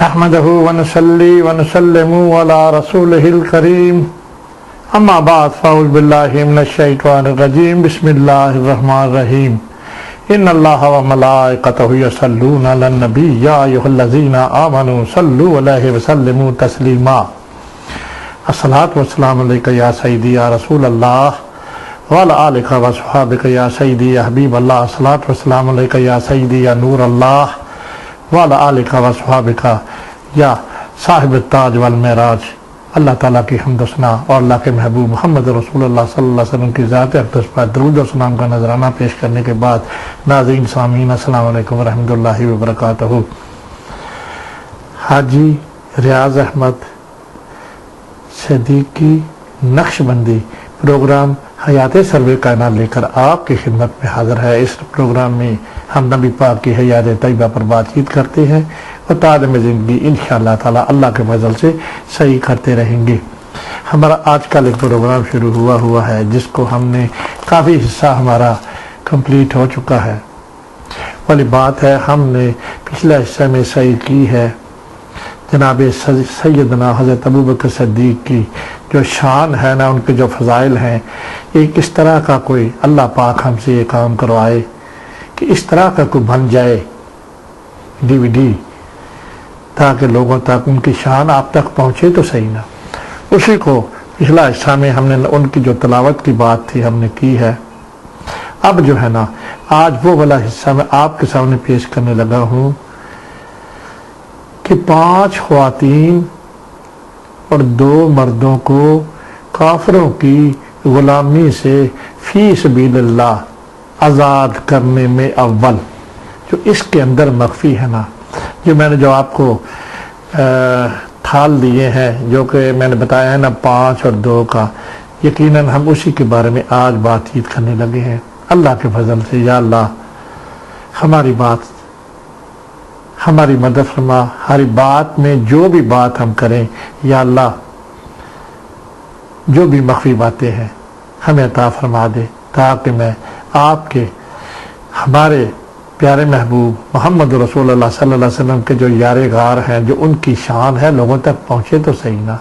نحمده ونصلي ونسلم على رسوله الكريم اما بعد فاعوذ بالله من الشيطان الرجيم بسم الله الرحمن الرحيم ان الله وملائكته يصلون على النبي يا ايها الذين امنوا صلوا عليه وسلموا تسليما الصلاة والسلام عليك يا سيدي يا رسول الله وعلى آلك وصحابك يا سيدي يا حبيب الله الصلاة والسلام عليك يا سيدي يا نور الله وعلى آلك وصحابك یا صاحب التاج والمعراج۔ اللہ تعالیٰ کی حمد و ثنا اور اللہ کے محبوب محمد رسول اللہ صلی اللہ علیہ وسلم کی ذات اقدس پر درود و سلام کا نذرانہ پیش کرنے کے بعد ناظرین سامعین السلام علیکم ورحمۃ اللہ وبرکاتہ۔ حاجی ریاض احمد صدیقی نقشبندی پروگرام حیات سرور کائنات لے کر آپ کی خدمت میں حاضر ہے۔ اس پروگرام میں ہم نبی پاک کی حیات طیبہ پر بات چیت کرتے ہیں اور تعلیم زندگی انشاءاللہ تعالی اللہ کے فضل سے صحیح کرتے رہیں گے۔ ہمارا آج کل ایک پروگرام شروع ہوا ہے جس کو ہم نے کافی حصہ ہمارا کمپلیٹ ہو چکا ہے، والی بات ہے ہم نے پچھلے حصے میں صحیح کی ہے جناب سیدنا حضرت ابوبکر صدیق کی جو شان ہے نا، ان کے جو فضائل ہیں، ایک اس طرح کا کوئی اللہ پاک ہم سے یہ کام کروائے کہ اس طرح کا کوئی بن جائے DVD تاکہ لوگوں تک ان کی شان آپ تک پہنچے تو صحیح نا۔ اسی کو پچھلا حصہ میں ہم نے ان کی جو تلاوت کی بات تھی ہم نے کی ہے۔ اب جو ہے نا آج وہ والا حصہ میں آپ کے سامنے پیش کرنے لگا ہوں کہ 5 خواتین اور 2 مردوں کو کافروں کی غلامی سے فی سبیل اللہ آزاد کرنے میں اول جو اس کے اندر مخفی ہے نا، جو میں نے جو آپ کو تھال دیے ہیں، جو کہ میں نے بتایا ہے نا 5 اور 2 کا، یقیناً ہم اسی کے بارے میں آج بات چیت کرنے لگے ہیں۔ اللہ کے فضل سے یا اللہ ہماری مدد فرما، ہر بات میں جو بھی بات ہم کریں یا اللہ جو بھی مخفی باتیں ہیں ہمیں عطا فرما دے، تاکہ میں آپ کے ہمارے پیارے محبوب محمد رسول اللہ صلی اللہ علیہ وسلم کے جو یار غار ہیں، جو ان کی شان ہے لوگوں تک پہنچے تو صحیح نا۔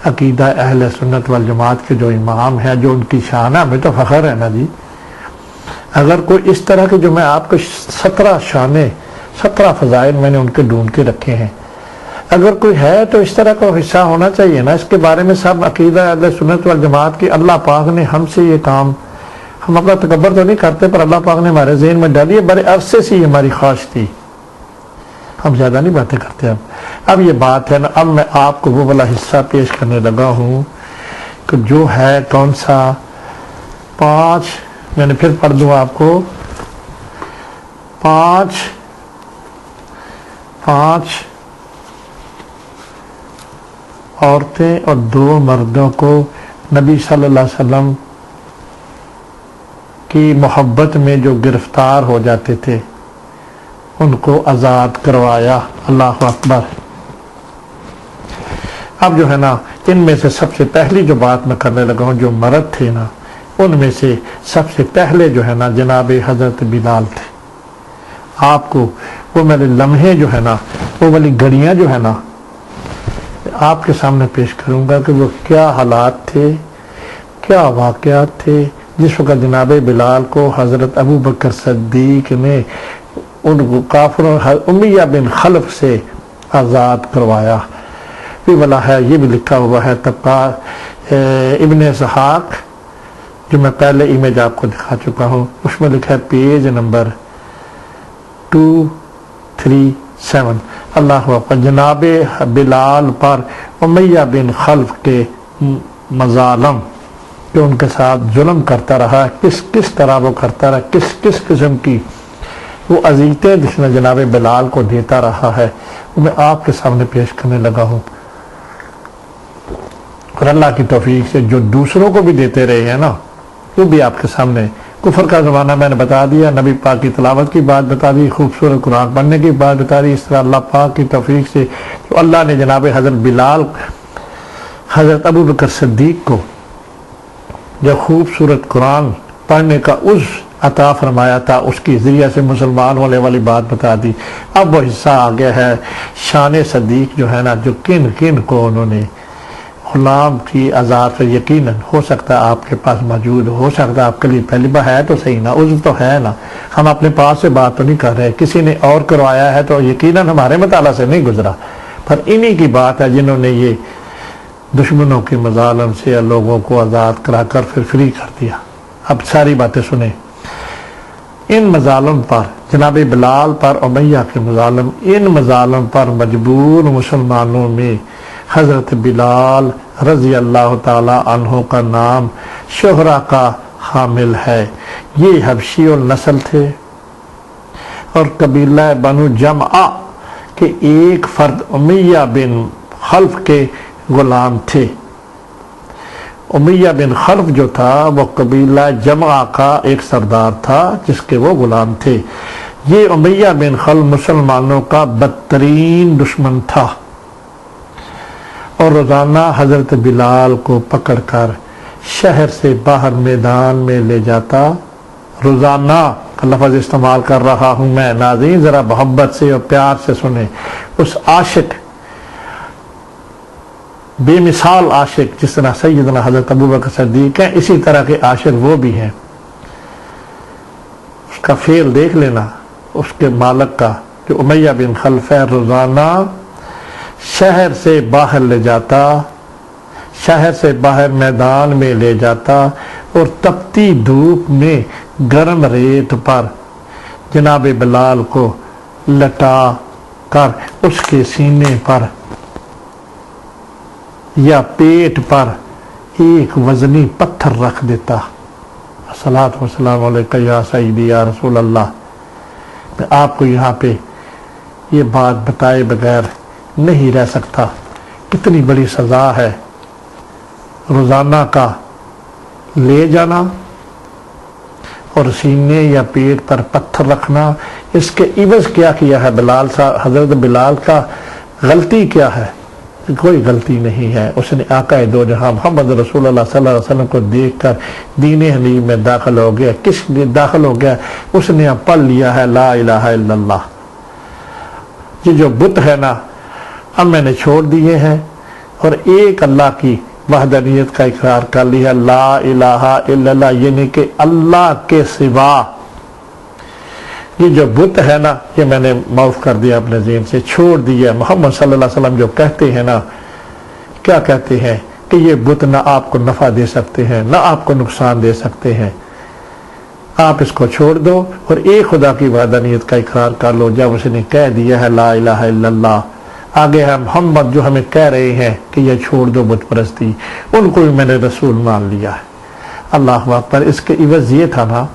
عقیدہ اہل سنت والجماعت کے جو امام ہیں، جو ان کی شان ہے، ہمیں تو فخر ہے نا جی۔ اگر کوئی اس طرح کے جو میں آپ کو 17 شانیں 17 فضائل میں نے ان کے ڈھونڈ کے رکھے ہیں، اگر کوئی ہے تو اس طرح کا حصہ ہونا چاہیے نا۔ اس کے بارے میں سب عقیدہ اہل سنت والجماعت کی اللہ پاک نے ہم سے یہ کام، ہم اپنا تکبر تو نہیں کرتے پر اللہ پاک نے ہمارے ذہن میں ڈالی ہے، بڑے عرصے سے یہ ہماری خواہش تھی، ہم زیادہ نہیں باتیں کرتے۔ اب یہ بات ہے نا، اب میں آپ کو وہ والا حصہ پیش کرنے لگا ہوں کہ جو ہے کون سا 5، میں نے پھر پڑھ دوں آپ کو، 5 عورتیں اور 2 مردوں کو نبی صلی اللہ علیہ وسلم کی محبت میں جو گرفتار ہو جاتے تھے ان کو آزاد کروایا۔ اللہ اکبر۔ اب جو ہے نا ان میں سے سب سے پہلی جو بات میں کرنے لگا ہوں، جو مرد تھے نا، ان میں سے سب سے پہلے جو ہے نا جناب حضرت بلال تھے۔ آپ کو وہ میرے لمحے جو ہے نا، وہ والی گھڑیاں جو ہے نا آپ کے سامنے پیش کروں گا کہ وہ کیا حالات تھے، کیا واقعات تھے جس وقت جناب بلال کو حضرت ابوبکر صدیق نے ان کافروں امیہ بن خلف سے آزاد کروایا۔ یہ والا ہے، یہ بھی لکھا ہوا ہے طبقات ابن اسحاق، جو میں پہلے امیج آپ کو دکھا چکا ہوں، اس میں لکھا ہے پیج نمبر 237۔ اللہ اکبر۔ جناب بلال پر امیہ بن خلف کے مظالم کہ ان کے ساتھ ظلم کرتا رہا، کس طرح وہ کرتا رہا، کس قسم کی وہ اذیتیں جس نے جناب بلال کو دیتا رہا ہے، وہ میں آپ کے سامنے پیش کرنے لگا ہوں۔ اور اللہ کی توفیق سے جو دوسروں کو بھی دیتے رہے ہیں نا، وہ بھی آپ کے سامنے۔ کفر کا زمانہ میں نے بتا دیا، نبی پاک کی تلاوت کی بات بتا دی، خوبصورت قرآن پڑھنے کی بات بتا دی۔ اس طرح اللہ پاک کی توفیق سے جو اللہ نے جناب حضرت بلال حضرت ابوبکر صدیق کو جو خوبصورت قرآن پڑھنے کا اس عطا فرمایا تھا اس کی ذریعے سے مسلمان ہونے والی بات بتا دی۔ اب وہ حصہ آ گیا ہے شان صدیق جو ہے نا، جو کن کن کو انہوں نے غلام کی آزاد سے یقیناً ہو سکتا ہے آپ کے پاس موجود ہو سکتا ہے آپ کے لیے پہلی بار ہے تو صحیح نا، عذر تو ہے نا، ہم اپنے پاس سے بات تو نہیں کر رہے، کسی نے اور کروایا ہے تو یقیناً ہمارے مطالعہ سے نہیں گزرا، پر انہی کی بات ہے جنہوں نے یہ دشمنوں کے مظالم سے لوگوں کو آزاد کرا کر پھر فری کر دیا۔ اب ساری باتیں سنیں۔ ان مظالم پر، جناب بلال پر امیہ کے مظالم، ان مظالم پر مجبور مسلمانوں میں حضرت بلال رضی اللہ تعالی عنہ کا نام شہرہ کا حامل ہے۔ یہ حبشی النسل تھے اور قبیلہ بنو جمعہ کے ایک فرد امیہ بن خلف کے غلام تھے۔ امیہ بن خلف جو تھا وہ قبیلہ جمعہ کا ایک سردار تھا جس کے وہ غلام تھے۔ یہ امیہ بن خلف مسلمانوں کا بدترین دشمن تھا اور روزانہ حضرت بلال کو پکڑ کر شہر سے باہر میدان میں لے جاتا۔ روزانہ کا لفظ استعمال کر رہا ہوں میں، ناظرین ذرا محبت سے اور پیار سے سنیں۔ اس عاشق، بے مثال عاشق جس طرح سیدنا حضرت ابوبکر صدیق ہیں، اسی طرح کے عاشق وہ بھی ہیں۔ اس کا فعل دیکھ لینا اس کے مالک کا، جو امیہ بن خلف ہے، روزانہ شہر سے باہر لے جاتا، شہر سے باہر میدان میں لے جاتا اور تپتی دھوپ میں گرم ریت پر جناب بلال کو لٹا کر اس کے سینے پر یا پیٹ پر ایک وزنی پتھر رکھ دیتا۔ الصلاۃ والسلام علیکہ یا سیدی یا رسول اللہ۔ میں آپ کو یہاں پہ یہ بات بتائے بغیر نہیں رہ سکتا، کتنی بڑی سزا ہے روزانہ کا لے جانا اور سینے یا پیٹ پر پتھر رکھنا۔ اس کے عوض کیا کیا ہے بلال صاحب، حضرت بلال کا غلطی کیا ہے؟ کوئی غلطی نہیں ہے۔ اس نے آقا دو جہاں محمد رسول اللہ صلی اللہ علیہ وسلم کو دیکھ کر دین حنیف میں داخل ہو گیا۔ کس لیے داخل ہو گیا؟ اس نے پڑھ لیا ہے لا الہ الا اللہ۔ یہ جو بت ہے نا اب میں نے چھوڑ دیے ہیں اور ایک اللہ کی وحدانیت کا اقرار کر لیا، لا الہ الا اللہ، یعنی کہ اللہ کے سوا یہ جو بت ہے نا یہ میں نے معاف کر دیا، اپنے ذہن سے چھوڑ دیا۔ محمد صلی اللہ علیہ وسلم جو کہتے ہیں نا، کیا کہتے ہیں کہ یہ بت نہ آپ کو نفع دے سکتے ہیں نہ آپ کو نقصان دے سکتے ہیں، آپ اس کو چھوڑ دو اور ایک خدا کی وحدانیت کا اقرار کر لو۔ جب اس نے کہہ دیا ہے لا الہ الا اللہ، آگے ہے محمد جو ہمیں کہہ رہے ہیں کہ یہ چھوڑ دو بت پرستی، ان کو بھی میں نے رسول مان لیا ہے۔ اللہ اکبر۔ اس کے عوض یہ تھا نا،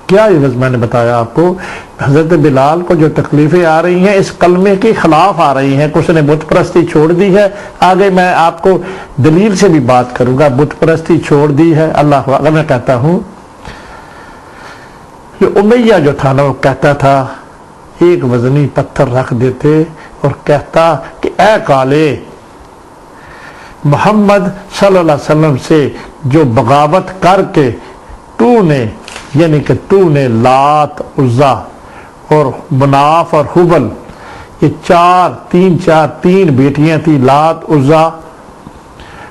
کیا عوض میں نے بتایا آپ کو؟ حضرت بلال کو جو تکلیفیں آ رہی ہیں اس کلمے کے خلاف آ رہی ہیں کہ اس نے بت پرستی چھوڑ دی ہے۔ آگے میں آپ کو دلیل سے بھی بات کروں گا، بت پرستی چھوڑ دی ہے۔ اللہ اگر میں کہتا ہوں یہ امیہ جو تھا نا وہ کہتا تھا، ایک وزنی پتھر رکھ دیتے اور کہتا کہ اے کالے، محمد صلی اللہ علیہ وسلم سے جو بغاوت کر کے تو نے، یعنی کہ تو نے لات، عزا اور مناف اور حبل، یہ تین بیٹیاں تھی، لات، عزا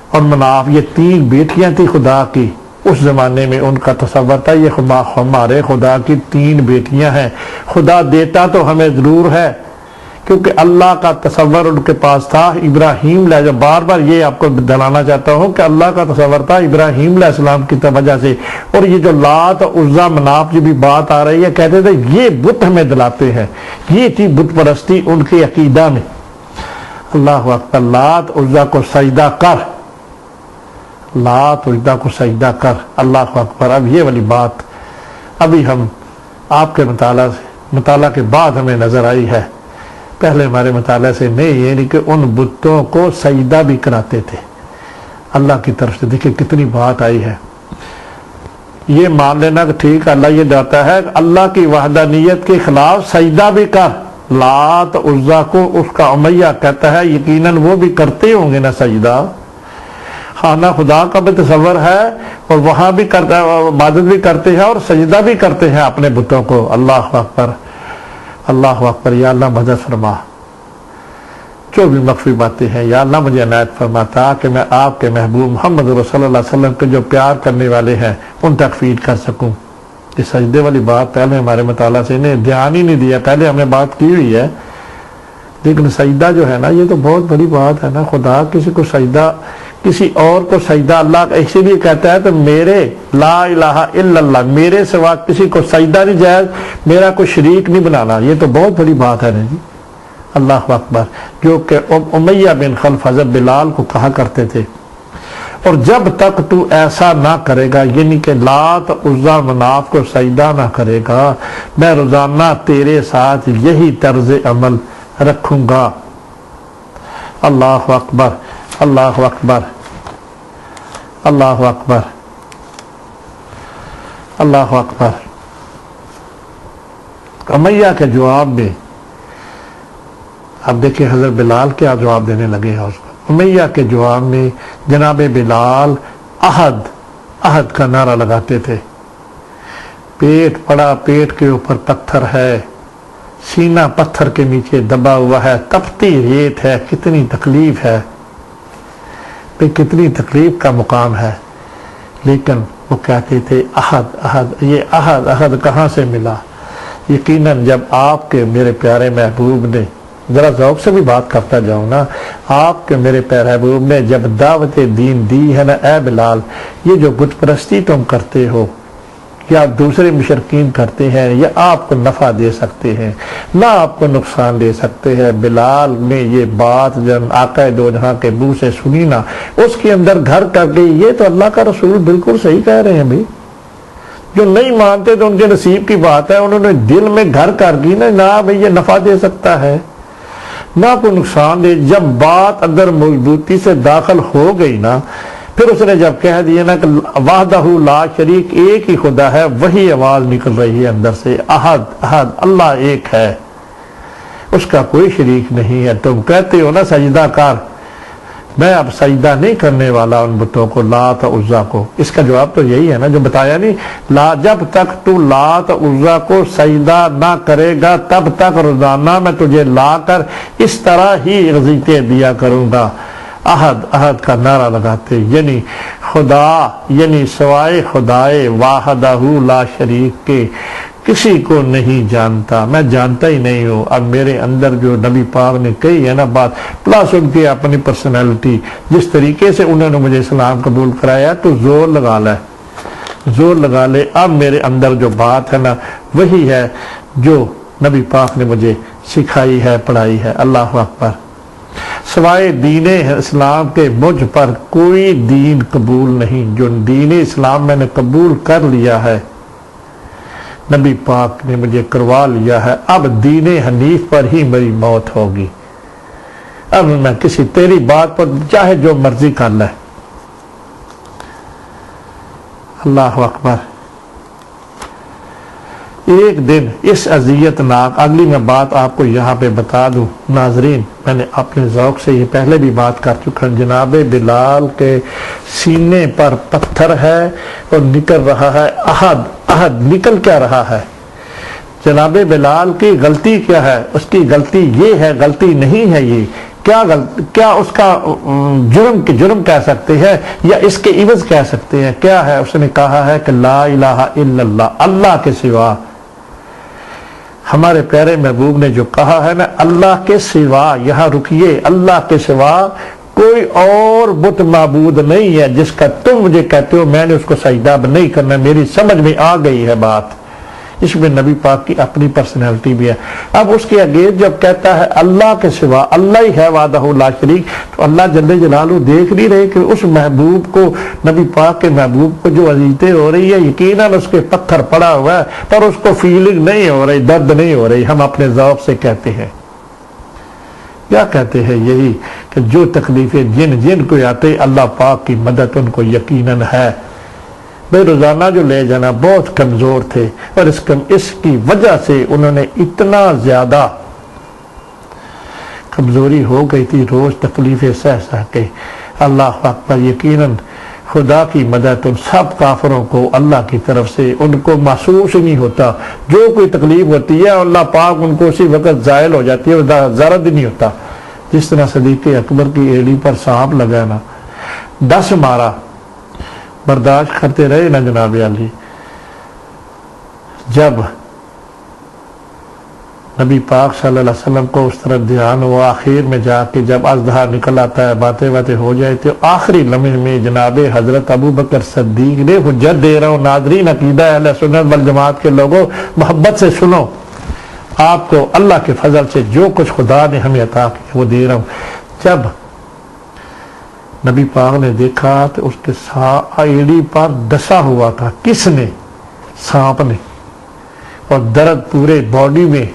اور مناف، یہ تین بیٹیاں تھی خدا کی۔ اس زمانے میں ان کا تصور تھا یہ ہمارے خدا کی تین بیٹیاں ہیں، خدا دیتا تو ہمیں ضرور ہے، کیونکہ اللہ کا تصور ان کے پاس تھا۔ ابراہیم علیہ، بار بار یہ آپ کو دلانا چاہتا ہوں کہ اللہ کا تصور تھا ابراہیم علیہ السلام کی وجہ سے۔ اور یہ جو لات، عزا، مناف جو بھی بات آ رہی ہے، کہتے تھے یہ بت ہمیں دلاتے ہیں، یہ تھی بت پرستی ان کے عقیدہ میں۔ اللہ اکبر۔ لات، عزا کو سجدہ کر، لات، عزا کو سجدہ کر۔ اللہ اکبر۔ اب یہ والی بات ابھی ہم آپ کے مطالعہ کے بعد ہمیں نظر آئی ہے، پہلے ہمارے مطالعہ سے نہیں، یعنی کہ ان بتوں کو سجدہ بھی کراتے تھے اللہ کی طرف سے۔ دیکھیں کتنی بات آئی ہے۔ یہ مان لینا کہ ٹھیک اللہ یہ جاتا ہے اللہ کی وحدانیت کے خلاف سجدہ بھی کر۔ لات، عزا کو اس کا امیہ کہتا ہے، یقیناً وہ بھی کرتے ہوں گے نا سجدہ۔ خانہ خدا کا بھی تصور ہے اور وہاں بھی کرتا ہے، عبادت بھی کرتے ہیں اور سجدہ بھی کرتے ہیں اپنے بتوں کو۔ اللہ اکبر، اللہ اکبر۔ یا اللہ مدد فرما، جو بھی مخفی باتیں ہیں یا اللہ مجھے عنایت فرما تاکہ میں آپ کے محبوب محمد رسول اللہ علیہ وسلم کے جو پیار کرنے والے ہیں ان تک فیڈ کر سکوں۔ یہ سجدے والی بات پہلے ہمارے مطالعہ سے انہیں دھیان ہی نہیں دیا، پہلے ہم نے بات کی ہوئی ہے، لیکن سجدہ جو ہے نا یہ تو بہت بڑی بات ہے نا۔ خدا کسی کو سجدہ، کسی اور کو سجدہ اللہ اسی لیے کہتا ہے تو میرے لا الہ الا اللہ، میرے سوا کسی کو سجدہ نہیں جائز، میرا کوئی شریک نہیں بنانا، یہ تو بہت بڑی بات ہے نا جی۔ اللہ اکبر۔ جو کہ امیہ بن خلف حضرت بلال کو کہا کرتے تھے، اور جب تک تو ایسا نہ کرے گا، یعنی کہ لات عزا مناف کو سجدہ نہ کرے گا، میں روزانہ تیرے ساتھ یہی طرز عمل رکھوں گا۔ اللہ اکبر، اللہ اکبر، اللہ اکبر، اللہ اکبر۔ امیہ کے جواب میں اب دیکھیں حضرت بلال کیا جواب دینے لگے ہیں اس کو۔ امیہ کے جواب میں جناب بلال احد احد کا نعرہ لگاتے تھے۔ پیٹ پڑا، پیٹ کے اوپر پتھر ہے، سینہ پتھر کے نیچے دبا ہوا ہے، تپتی ریت ہے، کتنی تکلیف ہے، کتنی تکلیف کا مقام ہے، لیکن وہ کہتے تھے احد احد۔ یہ احد احد کہاں سے ملا؟ یقیناً جب آپ کے میرے پیارے محبوب نے، ذرا ذوق سے بھی بات کرتا جاؤں نا، آپ کے میرے پیارے محبوب نے جب دعوت دین دی ہے نا، اے بلال یہ جو بت پرستی تم کرتے ہو یا دوسرے مشرکین کرتے ہیں، یہ آپ کو نفع دے سکتے ہیں نہ آپ کو نقصان دے سکتے ہیں۔ بلال نے یہ بات جب آقا دو جہاں کے منہ سے سنی نا، اس کے اندر گھر کر گئی۔ یہ تو اللہ کا رسول بالکل صحیح کہہ رہے ہیں بھائی، جو نہیں مانتے تو ان کے نصیب کی بات ہے، انہوں نے دل میں گھر کر گئی نا، نہ بھائی یہ نفع دے سکتا ہے نہ کوئی نقصان دے۔ جب بات اندر مضبوطی سے داخل ہو گئی نا، پھر اس نے جب کہہ دیا نا کہ وحدہ لا شریک، ایک ہی خدا ہے، وہی آواز نکل رہی ہے اندر سے، احد احد، اللہ ایک ہے، اس کا کوئی شریک نہیں ہے۔ تم کہتے ہو نا سجدہ کر، میں اب سجدہ نہیں کرنے والا ان بتوں کو، لات عزا کو۔ اس کا جواب تو یہی ہے نا جو بتایا نہیں، جب تک تو لات عزا کو سجدہ نہ کرے گا تب تک روزانہ میں تجھے لا کر اس طرح ہی غذیتیں دیا کروں گا۔ احد احد کا نعرہ لگاتے، یعنی خدا، یعنی سوائے خدائے واحدہ لا شریک کے کسی کو نہیں جانتا، میں جانتا ہی نہیں ہوں۔ اب میرے اندر جو نبی پاک نے کہی ہے نا بات، پلس ان کی اپنی پرسنالٹی، جس طریقے سے انہوں نے مجھے اسلام قبول کرایا، تو زور لگا لے، زور لگا لے۔ اب میرے اندر جو بات ہے نا وہی ہے جو نبی پاک نے مجھے سکھائی ہے، پڑھائی ہے۔ اللہ اکبر۔ سوائے دین اسلام کے مجھ پر کوئی دین قبول نہیں۔ جو دین اسلام میں نے قبول کر لیا ہے، نبی پاک نے مجھے کروا لیا ہے، اب دین حنیف پر ہی میری موت ہوگی۔ اب میں کسی تیری بات پر چاہے جو مرضی کر لے۔ اللہ اکبر۔ ایک دن اس اذیت ناک، اگلی میں بات آپ کو یہاں پہ بتا دوں ناظرین، میں نے اپنے ذوق سے یہ پہلے بھی بات کر چکا ہوں، جناب بلال کے سینے پر پتھر ہے اور نکل رہا ہے احد احد۔ نکل کیا رہا ہے؟ جناب بلال کی غلطی کیا ہے؟ اس کی غلطی یہ ہے، غلطی نہیں ہے یہ، کیا اس کا جرم کہہ سکتے ہیں یا اس کے عوض کہہ سکتے ہیں؟ کیا ہے؟ اس نے کہا ہے کہ لا الہ الا اللہ، اللہ کے سوا۔ ہمارے پیارے محبوب نے جو کہا ہے نا، اللہ کے سوا، یہاں رکیے، اللہ کے سوا کوئی اور بت معبود نہیں ہے جس کا تم مجھے کہتے ہو میں نے اس کو سجدہ نہیں کرنا۔ میری سمجھ میں آ گئی ہے بات، اس میں نبی پاک کی اپنی پرسنالٹی بھی ہے۔ اب اس کے آگے جب کہتا ہے اللہ کے سوا، اللہ ہی ہے وحدہ لا شریک، تو اللہ جل جلالہ دیکھ نہیں رہے کہ اس محبوب کو، نبی پاک کے محبوب کو جو اذیتیں ہو رہی ہے، یقیناً اس کے پتھر پڑا ہوا ہے پر اس کو فیلنگ نہیں ہو رہی، درد نہیں ہو رہی۔ ہم اپنے ذوق سے کہتے ہیں، کیا کہتے ہیں؟ یہی کہ جو تکلیفیں جن کو آتے، اللہ پاک کی مدد ان کو یقیناً ہے۔ بھائی روزانہ جو لے جانا، بہت کمزور تھے اور اس کی وجہ سے انہوں نے اتنا زیادہ کمزوری ہو گئی تھی، روز تکلیفیں سہ کے اللہ اکبر، یقیناً خدا کی مدد ان سب کافروں کو اللہ کی طرف سے ان کو محسوس نہیں ہوتا، جو کوئی تکلیف ہوتی ہے اللہ پاک ان کو اسی وقت زائل ہو جاتی ہے، درد نہیں ہوتا۔ جس طرح صدیق اکبر کی ایڑی پر سانپ لگا نا، 10 مارا، برداشت کرتے رہے نا جناب علی۔ جب نبی پاک صلی اللہ علیہ وسلم کو اس طرح دھیان ہوا، آخر میں جا کے جب اژدہا نکل آتا ہے، باتیں ہو جائے تو آخری لمحے میں جناب حضرت ابو بکر صدیق نے حجت دے رہا ہوں، ناظرین عقیدہ اہل سنت والجماعت کے لوگوں محبت سے سنو، آپ کو اللہ کے فضل سے جو کچھ خدا نے ہمیں عطا کیا وہ دے رہا ہوں۔ جب نبی پاک نے دیکھا تو اس کے ایڑی پر ڈسا ہوا تھا، کس نے؟ سانپ نے، اور درد پورے باڈی میں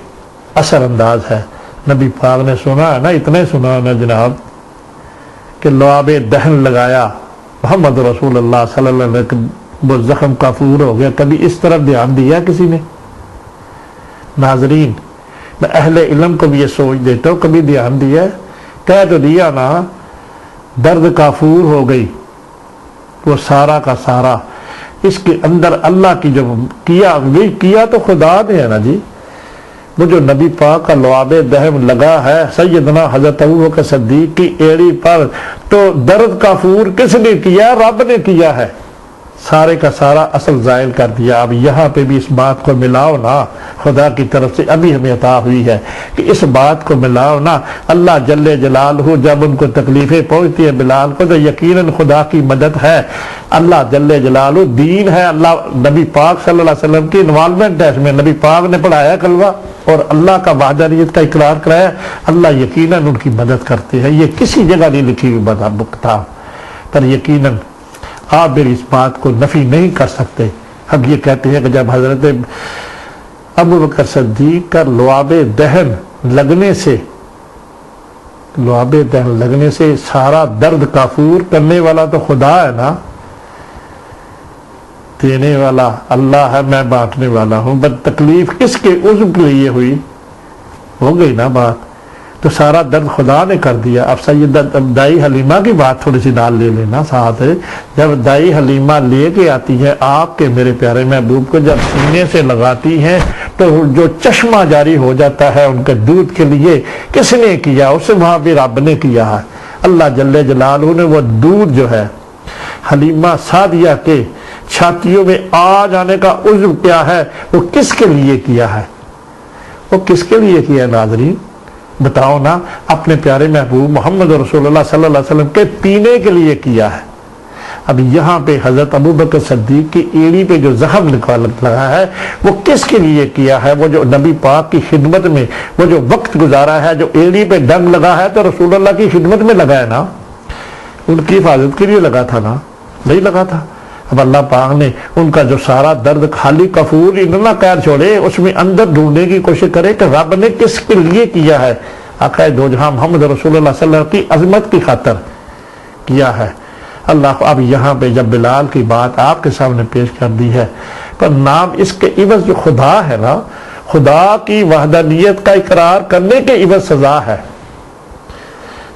اثر انداز ہے۔ نبی پاک نے سنا ہے نا، اتنے سنا نا جناب کہ لعاب دہن لگایا، محمد رسول اللہ صلی اللہ علیہ وسلم، وہ زخم کافور ہو گیا۔ کبھی اس طرف دھیان دیا کسی نے؟ ناظرین، میں اہل علم کو بھی یہ سوچ دیتا ہوں، کبھی دھیان دیا ہے؟ کہہ تو دیا نا، درد کافور ہو گئی وہ سارا کا سارا، اس کے اندر اللہ کی جو کیا تو خدا نے ہے نا جی۔ وہ جو نبی پاک کا لعاب دہن لگا ہے سیدنا حضرت ابوبکر صدیق کی ایڑی پر، تو درد کافور کس نے کیا؟ رب نے کیا ہے، سارے کا سارا اصل زائل کر دیا۔ اب یہاں پہ بھی اس بات کو ملاؤ نا، خدا کی طرف سے ابھی ہمیں عطا ہوئی ہے کہ اس بات کو ملاؤ نا، اللہ جل جلالہ جب ان کو تکلیفیں پہنچتی ہیں بلال کو، تو یقیناً خدا کی مدد ہے، اللہ جل جلالہ دین ہے، اللہ نبی پاک صلی اللہ علیہ وسلم کی انوالومنٹ ہے اس میں، نبی پاک نے پڑھایا کلمہ اور اللہ کا وحدانیت کا اقرار کرایا، اللہ یقیناً ان کی مدد کرتے ہیں۔ یہ کسی جگہ نہیں لکھی ہوئی بات تھا، پر یقیناً آپ میری اس بات کو نفی نہیں کر سکتے۔ ہم یہ کہتے ہیں کہ جب حضرت ابوبکر صدیق کا لعاب دہن لگنے سے سارا درد کافور کرنے والا تو خدا ہے نا، دینے والا اللہ ہے، میں بانٹنے والا ہوں، بس تکلیف کس کے عضو کے لیے ہوئی؟ ہو گئی نا بات، تو سارا درد خدا نے کر دیا۔ اب سیدہ دائی حلیمہ کی بات تھوڑی سی ڈال لے لینا ساتھ، جب دائی حلیمہ لے کے آتی ہے آپ کے میرے پیارے محبوب کو، جب سینے سے لگاتی ہیں تو جو چشمہ جاری ہو جاتا ہے ان کے دودھ کے لیے، کس نے کیا؟ اسے وہاں بھی رب نے کیا ہے، اللہ جل جلالہ نے وہ دودھ جو ہے حلیمہ سعدیہ کے چھاتیوں میں آ جانے کا عضو کیا ہے، وہ کس کے لیے کیا ہے؟ وہ کس کے لیے کیا ہے ناظرین؟ بتاؤ نا، اپنے پیارے محبوب محمد رسول اللہ صلی اللہ علیہ وسلم کے پینے کے لیے کیا ہے۔ اب یہاں پہ حضرت ابوبکر صدیق کی ایڑی پہ جو زخم لگا ہے وہ کس کے لیے کیا ہے؟ وہ جو نبی پاک کی خدمت میں وہ جو وقت گزارا ہے، جو ایڑی پہ ڈنگ لگا ہے تو رسول اللہ کی خدمت میں لگا ہے نا، ان کی حفاظت کے لیے لگا تھا نا، نہیں لگا تھا۔ اب اللہ پاک نے ان کا جو سارا درد خالی کفور نہ قید چھوڑے، اس میں اندر ڈھونڈنے کی کوشش کرے کہ رب نے کس کے لیے کیا ہے۔ آقا دو جہاں محمد رسول اللہ صلی اللہ علیہ وسلم کی عظمت کی خاطر کیا ہے اللہ۔ اب یہاں پہ جب بلال کی بات آپ کے سامنے پیش کر دی ہے، پر نام اس کے عوض جو خدا ہے نا، خدا کی وحدانیت کا اقرار کرنے کے عوض سزا ہے۔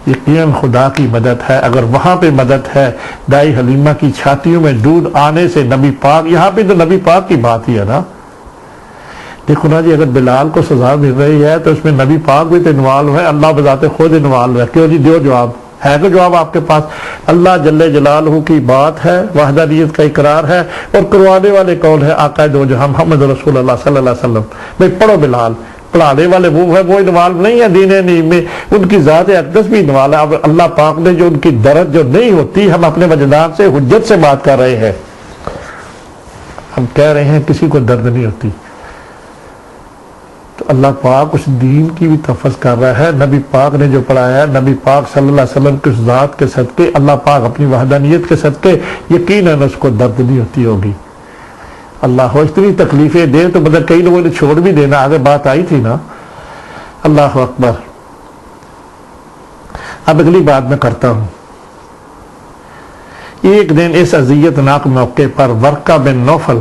یقیناً خدا کی مدد ہے، اگر وہاں پہ مدد ہے، دائی حلیمہ کی چھاتیوں میں دودھ آنے سے نبی پاک، یہاں پہ تو نبی پاک کی بات ہی ہے نا۔ دیکھو نا جی، اگر بلال کو سزا مل رہی ہے تو اس میں نبی پاک بھی تو انوالو ہے، اللہ بذات خود انوالو ہے۔ کیوں جی؟ دیو جواب ہے کہ جواب آپ کے پاس؟ اللہ جل جلالہ کی بات ہے، وحدانیت کا اقرار ہے، اور کروانے والے کون ہے؟ آقا دو جہاں محمد رسول اللہ صلی اللہ علیہ وسلم۔ بھئی پڑھو بلال، پڑھانے والے وہ ہے، وہ انوالو نہیں ہے دین نیم میں، ان کی ذات اقدس بھی انوالو ہے۔ اب اللہ پاک نے جو ان کی درد جو نہیں ہوتی، ہم اپنے وجدان سے حجت سے بات کر رہے ہیں، ہم کہہ رہے ہیں کسی کو درد نہیں ہوتی، تو اللہ پاک اس دین کی بھی تفض کر رہا ہے۔ نبی پاک نے جو پڑھایا ہے، نبی پاک صلی اللہ علیہ وسلم کی اس ذات کے صدقے، اللہ پاک اپنی وحدانیت کے صدقے یقیناً اس کو درد نہیں ہوتی ہوگی۔ اللہ اتنی تکلیفیں دے تو مطلب کئی لوگوں نے چھوڑ بھی دینا، آگے بات آئی تھی نا۔ اللہ اکبر۔ اب اگلی بات میں کرتا ہوں۔ ایک دن اس اذیت ناک موقع پر ورقہ بن نوفل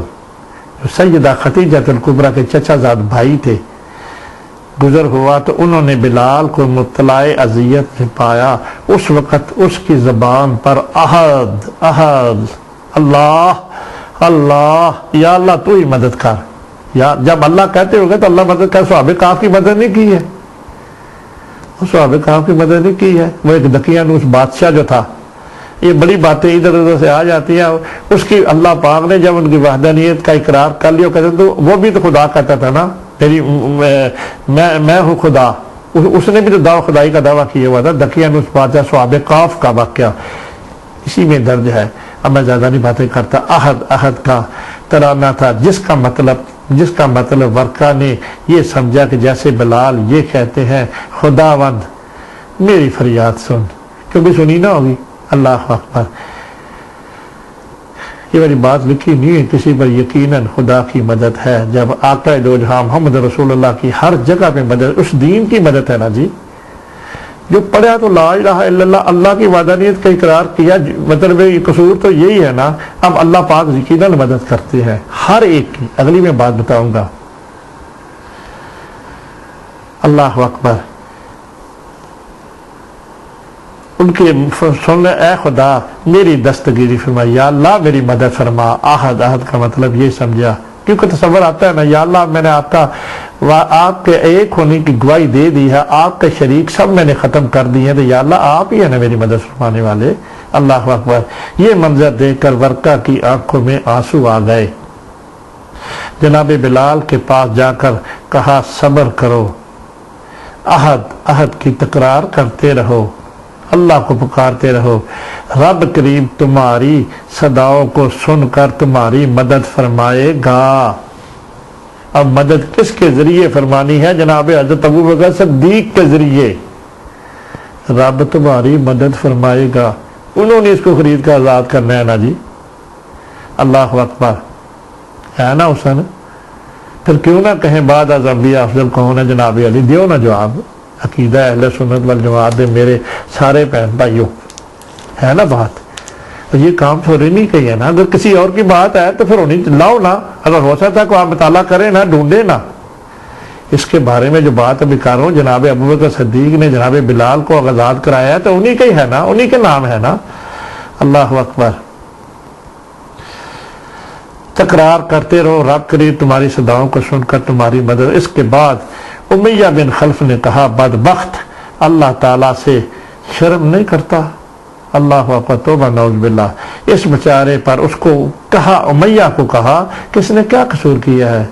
جو سیدہ خدیجہ الکبریٰ کے چچا زاد بھائی تھے، گزر ہوا تو انہوں نے بلال کو مبتلا اذیت میں پایا۔ اس وقت اس کی زبان پر احد احد، اللہ اللہ، یا اللہ تو ہی مدد کر۔ یا جب اللہ کہتے ہوگے تو اللہ مدد کر۔ صحابہ کہف کی مدد نہیں کی ہے، صحابہ کہف کی مدد نہیں کی ہے۔ وہ ایک دقیانوس بادشاہ جو تھا، یہ بڑی باتیں ادھر ادھر سے آ جاتی ہیں، اس کی اللہ پاک نے جب ان کی وحدانیت کا اقرار کر لیا کہتے تو وہ بھی تو خدا کہتا تھا نا، میں ہوں خدا، اس نے بھی تو دعویٰ خدائی کا دعویٰ کیا ہوا تھا۔ دقیانوس بادشاہ صحابہ کہف کا واقعہ اسی میں درج ہے۔ اب میں زیادہ نہیں باتیں کرتا۔ احد احد کا ترانہ تھا جس کا مطلب ورقہ نے یہ سمجھا کہ جیسے بلال یہ کہتے ہیں خداوند میری فریاد سن، کیونکہ سنی نہ ہوگی۔ اللہ اکبر، یہ والی بات لکھی نہیں ہے کسی پر، یقیناً خدا کی مدد ہے جب آقا دو جہاں محمد رسول اللہ کی ہر جگہ پہ مدد، اس دین کی مدد ہے نا جی۔ جو پڑھا تو لا الہ الا اللہ، اللہ کی وحدانیت کا اقرار کیا، مطلب یہ قصور تو یہی ہے نا۔ اب اللہ پاک یقیناً مدد کرتے ہیں ہر ایک کی، اگلی میں بات بتاؤں گا۔ اللہ اکبر، ان کی سن اے خدا میری دستگیری فرما، یا اللہ میری مدد فرما۔ احد احد کا مطلب یہ سمجھا، کیونکہ تصور آتا ہے نا، یا اللہ میں نے آپ کے ایک ہونے کی گواہی دے دی ہے، آپ کے شریک سب میں نے ختم کر دی ہیں، تو یا اللہ آپ ہی ہیں نا میری مدد فرمانے والے۔ اللہ اکبر، یہ منظر دیکھ کر ورقہ کی آنکھوں میں آنسو آ گئے۔ جناب بلال کے پاس جا کر کہا صبر کرو، احد احد کی تکرار کرتے رہو، اللہ کو پکارتے رہو، رب کریم تمہاری صداؤں کو سن کر تمہاری مدد فرمائے گا۔ اب مدد کس کے ذریعے فرمانی ہے؟ جناب حضرت ابوبکر صدیق کے ذریعے۔ رب تمہاری مدد فرمائے گا، انہوں نے اس کو خرید کر آزاد کرنا ہے نا جی۔ اللہ اکبر، ہے نا حسن؟ پھر کیوں نہ کہیں بعد از انبیاء افضل کون ہے جناب علی؟ دیو نا جواب۔ عقیدہ اہل سنت والجماعت دے میرے سارے بہن بھائیوں، ہے نا بات؟ تو یہ کام تھوڑی نہیں کہی ہے نا، اگر کسی اور کی بات ہے تو پھر ہونی لاؤ نا، اگر ہو سکتا ہے کوئی آپ مطالعہ کریں نا، ڈھونڈے نا۔ اس کے بارے میں جو بات ابھی کر رہا ہوں، جناب ابوبکر صدیق نے جناب بلال کو آزاد کرایا ہے تو انہی کا ہی ہے نا، انہی کے نام ہے نا۔ اللہ اکبر، تکرار کرتے رہو، رب کریم تمہاری صداؤں کو سن کر تمہاری مدد۔ اس کے بعد امیہ بن خلف نے کہا بدبخت، اللہ تعالیٰ سے شرم نہیں کرتا۔ اللہ اکبر، توبہ نعوذ باللہ۔ اس بیچارے پر اس کو کہا، امیہ کو کہا کہ اس نے کیا قصور کیا ہے؟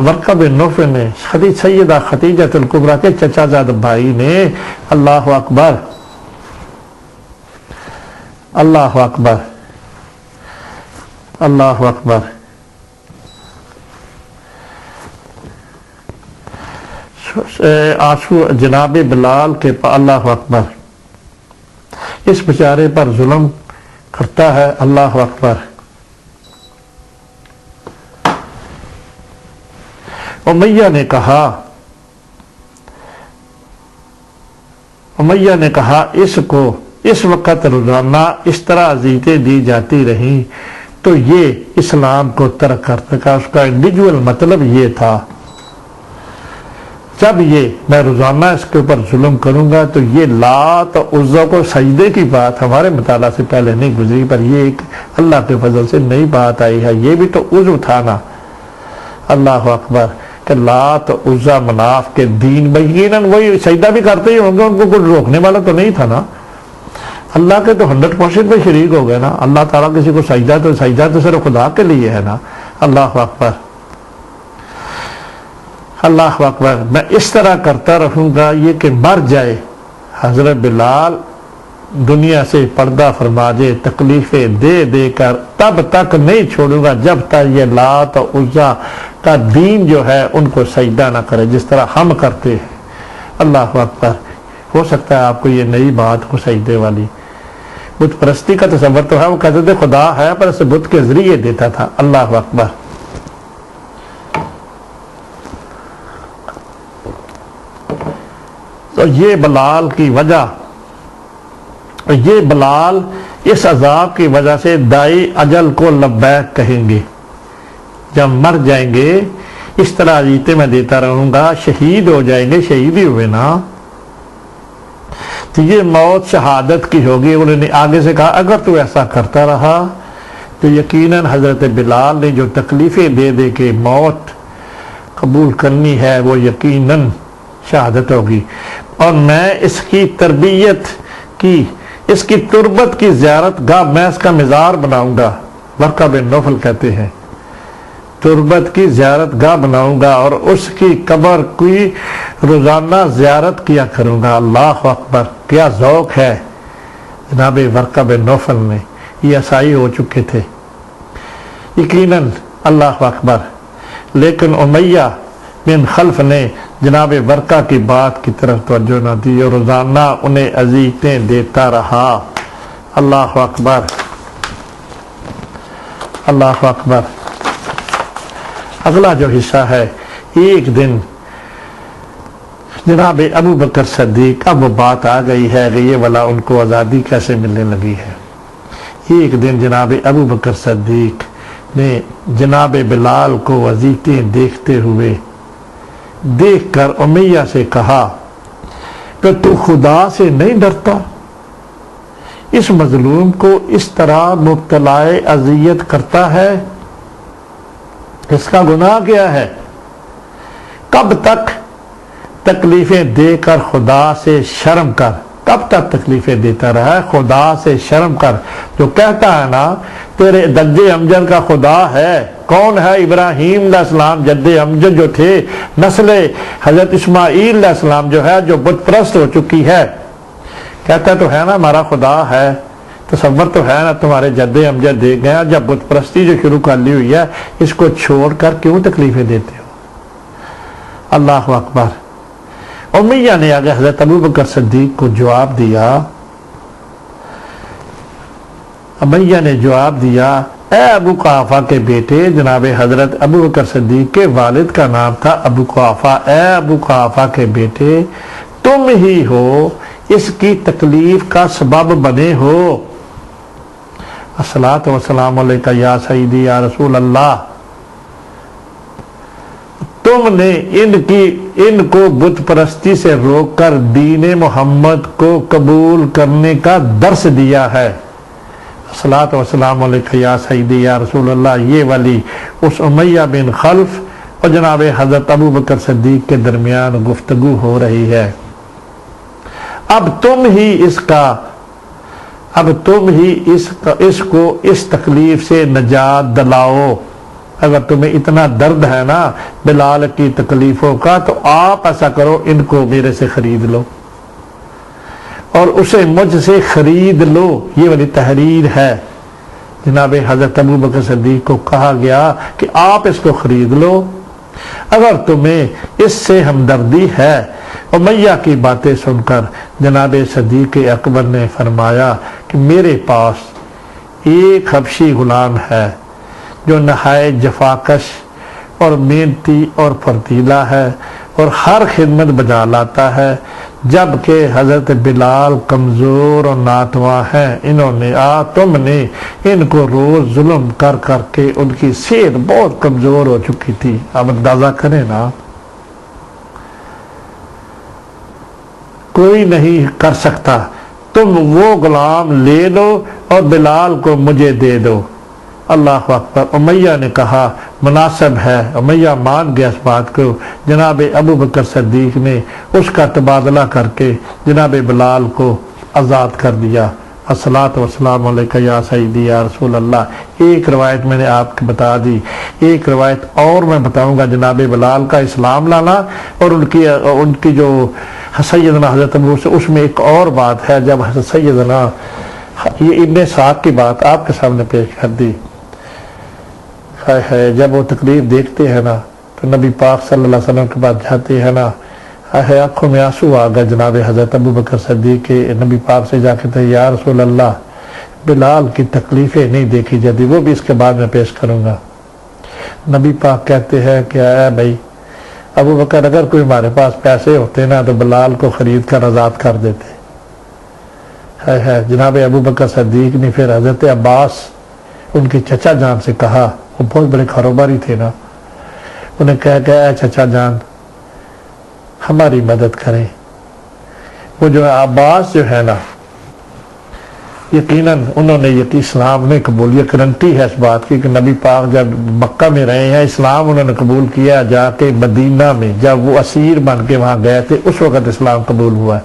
ورقہ بن نوفل نے، سیدہ خدیجہ الکبریٰ کے چچا زاد بھائی نے، اللہ اکبر اللہ اکبر اللہ اکبر، آنسو جناب بلال کے اللہ اکبر، اس بیچارے پر ظلم کرتا ہے۔ اللہ اکبر، امیہ نے کہا اس کو اس وقت روزانہ اس طرح اذیتیں دی جاتی رہیں تو یہ اسلام کو ترک کرنے کا اس کا انڈیویجول مطلب یہ تھا۔ جب یہ میں روزانہ اس کے اوپر ظلم کروں گا تو یہ لات اور عزا کو سجدے کی بات ہمارے مطالعہ سے پہلے نہیں گزری، پر یہ ایک اللہ کے فضل سے نئی بات آئی ہے۔ یہ بھی تو عزو تھا نا۔ اللہ اکبر، کہ لات عزا مناف کے دین یقیناً وہی سجدہ بھی کرتے ہی ہوں گے، ان کو کوئی روکنے والا تو نہیں تھا نا۔ اللہ کے تو 100% پہ شریک ہو گئے نا۔ اللہ تعالیٰ کسی کو سجدہ تو صرف خدا کے لیے ہے نا۔ اللہ اکبر اللہ اکبر، میں اس طرح کرتا رہوں گا یہ کہ مر جائے۔ حضرت بلال دنیا سے پردہ فرما دے، تکلیفیں دے دے کر تب تک نہیں چھوڑوں گا جب تک یہ لات اور عزا کا دین جو ہے ان کو سجدہ نہ کرے جس طرح ہم کرتے ہیں۔ اللہ اکبر، ہو سکتا ہے آپ کو یہ نئی بات ہو سجدے والی۔ بت پرستی کا تصور تو ہے، وہ کہتے تھے خدا ہے پر اسے بت کے ذریعے دیتا تھا۔ اللہ اکبر، تو یہ بلال کی وجہ، یہ بلال اس عذاب کی وجہ سے دائی اجل کو لبیک کہیں گے۔ جب مر جائیں گے اس طرح جیتے میں دیتا رہوں گا، شہید ہو جائیں گے، شہید ہی ہوئے نا، تو یہ موت شہادت کی ہوگی۔ انہوں نے آگے سے کہا اگر تو ایسا کرتا رہا تو یقیناً حضرت بلال نے جو تکلیفیں دے دے کے موت قبول کرنی ہے وہ یقیناً شہادت ہوگی، اور میں اس کی تربیت کی، اس کی تربت کی زیارت گاہ میں اس کا مزار بناؤں گا۔ ورقہ بن نوفل کہتے ہیں تربت کی زیارت گاہ بناؤں گا اور اس کی قبر کی روزانہ زیارت کیا کروں گا۔ اللہ اکبر، کیا ذوق ہے جناب ورقہ بن نوفل میں، یہ عیسائی ہو چکے تھے یقیناً، اللہ اکبر، لیکن امیہ بن خلف نے جناب ورقہ کی بات کی طرف توجہ نہ دی اور روزانہ انہیں اذیتیں دیتا رہا۔ اللہ اکبر، اللہ اکبر۔ اگلا جو حصہ ہے، ایک دن جناب ابو بکر صدیق، اب وہ بات آ گئی ہے کہ یہ والا ان کو آزادی کیسے ملنے لگی ہے۔ ایک دن جناب ابو بکر صدیق نے جناب بلال کو اذیتیں دیکھتے ہوئے دیکھ کر امیہ سے کہا کہ تو خدا سے نہیں ڈرتا، اس مظلوم کو اس طرح مبتلا اذیت کرتا ہے، اس کا گناہ کیا ہے؟ کب تک تکلیفیں دے کر خدا سے شرم کر، کب تک تکلیفیں دیتا رہا ہے؟ خدا سے شرم کر۔ جو کہتا ہے نا تیرے جد امجد کا خدا ہے، کون ہے؟ ابراہیم علیہ السلام جد امجد جو تھے، نسل حضرت اسماعیل علیہ السلام جو ہے، جو بت پرست ہو چکی ہے، کہتا تو ہے نا ہمارا خدا ہے، تصور تو ہے نا تمہارے جد امجد دے گئے، جب بت پرستی جو شروع کر لی ہوئی ہے اس کو چھوڑ کر کیوں تکلیفیں دیتے ہو؟ اللہ اکبر۔ امیہ نے آگے حضرت ابو بکر صدیق کو جواب دیا، امیہ نے جواب دیا، اے ابو قحافہ کے بیٹے، جناب حضرت ابو بکر صدیق کے والد کا نام تھا ابو قحافہ، اے ابو قحافہ کے بیٹے، تم ہی ہو اس کی تکلیف کا سبب بنے ہو۔ الصلاۃ والسلام علیکہ یا سیدی یا رسول اللہ۔ تم نے ان کو بت پرستی سے روک کر دین محمد کو قبول کرنے کا درس دیا ہے۔ الصلاۃ والسلام علیکہ یا سیدی یا رسول اللہ، یہ والی اس امیہ بن خلف اور جناب حضرت ابو بکر صدیق کے درمیان گفتگو ہو رہی ہے۔ اب تم ہی اس کو اس تکلیف سے نجات دلاؤ۔ اگر تمہیں اتنا درد ہے نا بلال کی تکلیفوں کا تو آپ ایسا کرو، ان کو میرے سے خرید لو اور اسے مجھ سے خرید لو۔ یہ والی تحریر ہے۔ جناب حضرت ابو بکر صدیق کو کہا گیا کہ آپ اس کو خرید لو اگر تمہیں اس سے ہمدردی ہے۔ امیہ کی باتیں سن کر جناب صدیق اکبر نے فرمایا کہ میرے پاس ایک حبشی غلام ہے جو نہایت جفاکش اور محنتی اور پھرتیلا ہے اور ہر خدمت بجا لاتا ہے، جبکہ حضرت بلال کمزور اور ناتواں ہیں۔ تم نے ان کو روز ظلم کر کر کے ان کی صحت بہت کمزور ہو چکی تھی۔ اب اندازہ کریں نا، کوئی نہیں کر سکتا، تم وہ غلام لے لو اور بلال کو مجھے دے دو۔ اللہ اکبر۔ امیہ نے کہا مناسب ہے، امیہ مان گیا اس بات کو۔ جناب ابو بکر صدیق نے اس کا تبادلہ کر کے جناب بلال کو آزاد کر دیا۔ الصلاۃ والسلام علیکہ یا سیدی یا رسول اللہ۔ ایک روایت میں نے آپ کو بتا دی، ایک روایت اور میں بتاؤں گا جناب بلال کا اسلام لانا اور ان کی جو سیدنا حضرت ابو سے، اس میں ایک اور بات ہے۔ جب حضرت سیدنا یہ ابن سعد کی بات آپ کے سامنے پیش کر دی ہے، جب وہ تکلیف دیکھتے ہیں نا تو نبی پاک صلی اللہ علیہ وسلم کے بعد جاتے ہیں نا، آنکھوں میں آنسو آ گئے جناب حضرت ابو بکر صدیق کے، نبی پاک سے جا کے تھے یا رسول اللہ بلال کی تکلیفیں نہیں دیکھی جاتی، وہ بھی اس کے بعد میں پیش کروں گا۔ نبی پاک کہتے ہیں کہ اے بھائی ابو بکر، اگر کوئی ہمارے پاس پیسے ہوتے نا تو بلال کو خرید کر آزاد کر دیتے۔ جناب ابو بکر صدیق نے پھر حضرت عباس ان کے چچا جان سے کہا، وہ بہت بڑے کاروباری تھے نا، انہیں کہا کہ اے چچا جان ہماری مدد کریں. وہ جو عباس جو ہے نا یقیناً انہوں نے اسلام نے قبول، یہ گارنٹی ہے اس بات کی کہ نبی پاک جب مکہ میں رہے ہیں اسلام انہوں نے قبول کیا، جا کے مدینہ میں جب وہ اسیر بن کے وہاں گئے تھے اس وقت اسلام قبول ہوا ہے.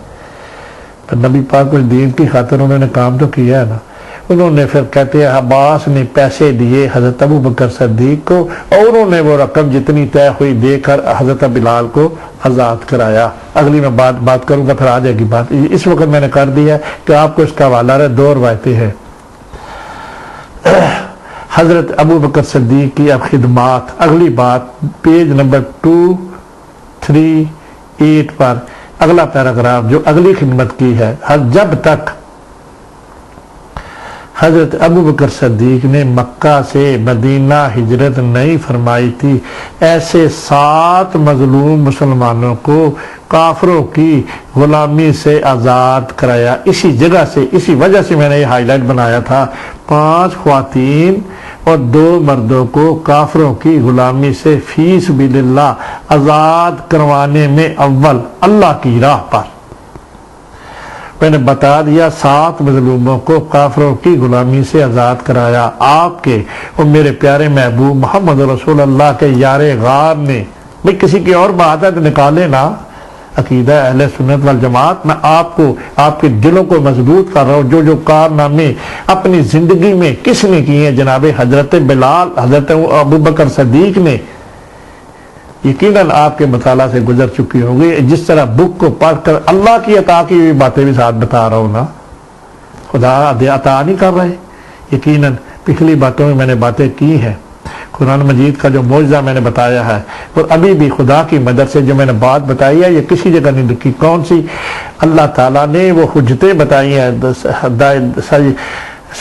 تو نبی پاک کچھ دین کی خاطر انہوں نے کام تو کیا ہے نا. انہوں نے پھر کہتے ہیں عباس نے پیسے دیے حضرت ابو بکر صدیق کو اور انہوں نے وہ رقم جتنی طے ہوئی دے کر حضرت بلال کو آزاد کرایا. اگلی میں بات کروں گا، پھر آ جائے گی بات. اس وقت میں نے کر دیا ہے کہ آپ کو اس کا حوالہ رہے. 2 روایتیں ہیں. حضرت ابو بکر صدیق کی اب خدمات، اگلی بات پیج نمبر 238 پر اگلا پیراگراف جو اگلی خدمت کی ہے. جب تک حضرت ابو بکر صدیق نے مکہ سے مدینہ ہجرت نہیں فرمائی تھی ایسے 7 مظلوم مسلمانوں کو کافروں کی غلامی سے آزاد کرایا. اسی جگہ سے، اسی وجہ سے میں نے یہ ہائی لائٹ بنایا تھا. 5 خواتین اور 2 مردوں کو کافروں کی غلامی سے فی سبیل اللہ آزاد کروانے میں اول اللہ کی راہ پر میں نے بتا دیا. 7 مظلوموں کو کافروں کی غلامی سے آزاد کرایا. آپ کے اور میرے پیارے محبوب محمد رسول اللہ کے یار غار نے. بھئی کسی کی اور بات ہے تو نکالے نا. عقیدہ اہل سنت والجماعت میں آپ کو، آپ کے دلوں کو مضبوط کر رہا ہوں. جو کارنامے اپنی زندگی میں کس نے کیے ہیں جناب حضرت بلال، حضرت ابو بکر صدیق نے، یقیناً آپ کے مطالعہ سے گزر چکی ہوگی. جس طرح بک کو پڑھ کر اللہ کی عطا کی ہوئی باتیں بھی ساتھ بتا رہا ہوں نا. خدا عطا نہیں کر رہے. یقیناً پچھلی باتوں میں نے باتیں کی ہیں. قرآن مجید کا جو معجزہ میں نے بتایا ہے اور ابھی بھی خدا کی مدد سے جو میں نے بات بتائی ہے یہ کسی جگہ نہیں لکھی. کون سی؟ اللہ تعالیٰ نے وہ حجتیں بتائی ہیں.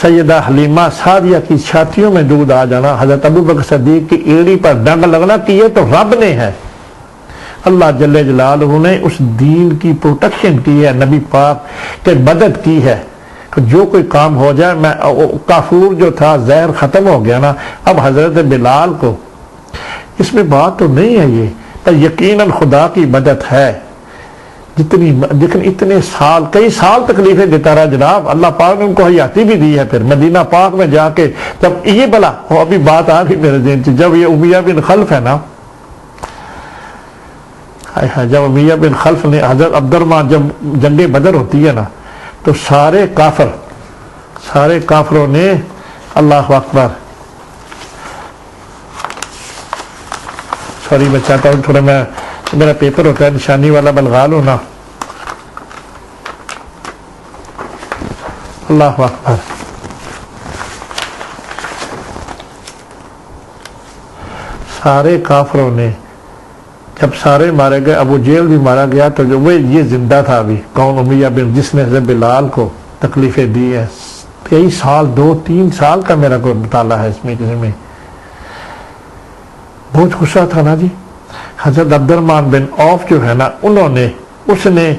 سیدہ حلیمہ سعدیہ کی چھاتیوں میں دودھ آ جانا، حضرت ابو بکر صدیق کی ایڑی پر ڈنگ لگنا کہ یہ تو رب نے ہے. اللہ جل جلالہ نے اس دین کی پروٹیکشن کی ہے، نبی پاک کے مدد کی ہے. جو کوئی کام ہو جائے، میں کافور جو تھا زہر ختم ہو گیا نا. اب حضرت بلال کو اس میں بات تو نہیں ہے یہ، پر یقیناً خدا کی مدد ہے. لیکن اتنے سال، کئی سال تکلیفیں دیتا رہا جناب. اللہ پاک نے ان کو حیاتی بھی دی ہے. پھر مدینہ پاک میں جا کے جب یہ بلا ابھی بات آ گئی میرے ذہن سے، جب یہ امیہ بن خلف ہے نا، جب امیہ بن خلف نے حضرت عبد الرحمن، جب جنگ بدر ہوتی ہے نا تو سارے کافروں نے اللہ اکبر، سوری میں چاہتا ہوں تھوڑا، میرا پیپر ہوتا ہے نشانی والا بلغا لو نا. اللہ اکبر. سارے کافروں نے جب سارے مارے گئے، ابو جہل بھی مارا گیا، تو جو وہ یہ زندہ تھا ابھی، کون؟ امیہ بن، جس نے حضرت بلال کو تکلیفیں دی ہے. کئی سال، 2-3 سال کا میرا کوئی مطالعہ ہے اس میں. کسی میں بہت غصہ تھا نا جی. حضرت عبد الرحمن بن عوف جو ہے نا، اس نے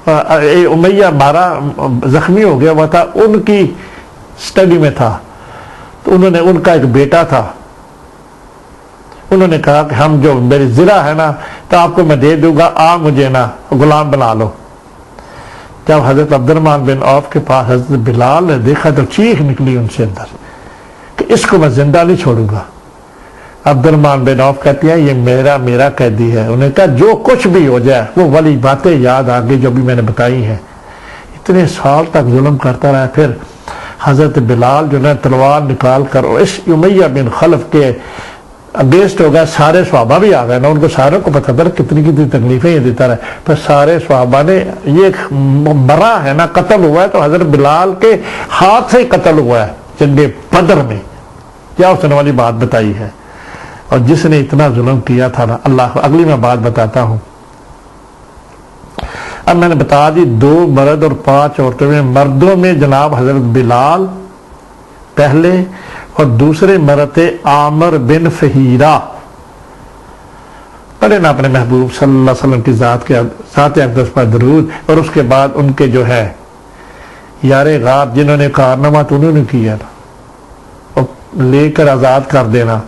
امیہ مارا، زخمی ہو گیا ہوا تھا، ان کی سٹڈی میں تھا. تو انہوں نے، ان کا ایک بیٹا تھا، انہوں نے کہا کہ ہم جو میری زرہ ہے نا تو آپ کو میں دے دوں گا، مجھے نا غلام بنا لو. جب حضرت عبد الرحمن بن عوف کے پاس حضرت بلال نے دیکھا تو چیخ نکلی ان سے اندر کہ اس کو میں زندہ نہیں چھوڑوں گا. عبد الرحمن بن عوف کہتی ہے یہ میرا قیدی ہے. انہوں نے کہا جو کچھ بھی ہو جائے، وہ والی باتیں یاد آ گئی جو بھی میں نے بتائی ہیں. اتنے سال تک ظلم کرتا رہا. پھر حضرت بلال جو ہے تلوار نکال کر اس امیہ بن خلف کے اگینسٹ ہو گیا. سارے صحابہ بھی آ گئے نا، ان کو ساروں کو پتہ تھا کتنی تکلیفیں یہ دیتا رہا. پھر سارے صحابہ نے، یہ مرا ہے نا، قتل ہوا ہے تو حضرت بلال کے ہاتھ سے ہی قتل ہوا ہے جنگ بدر میں. کیا اس نے والی بات بتائی ہے. اور جس نے اتنا ظلم کیا تھا نا، اللہ، اگلی میں بات بتاتا ہوں. اب میں نے بتا دی 2 مرد اور 5 عورتوں میں. مردوں میں جناب حضرت بلال پہلے، اور دوسرے مرد عامر بن فہیرہ. پڑھے نا اپنے محبوب صلی اللہ علیہ وسلم کی ذات اقدس پر درود. اور اس کے بعد ان کے جو ہے یار غار جنہوں نے کارنامہ تو انہوں نے کیا تھا، اور لے کر آزاد کر دینا.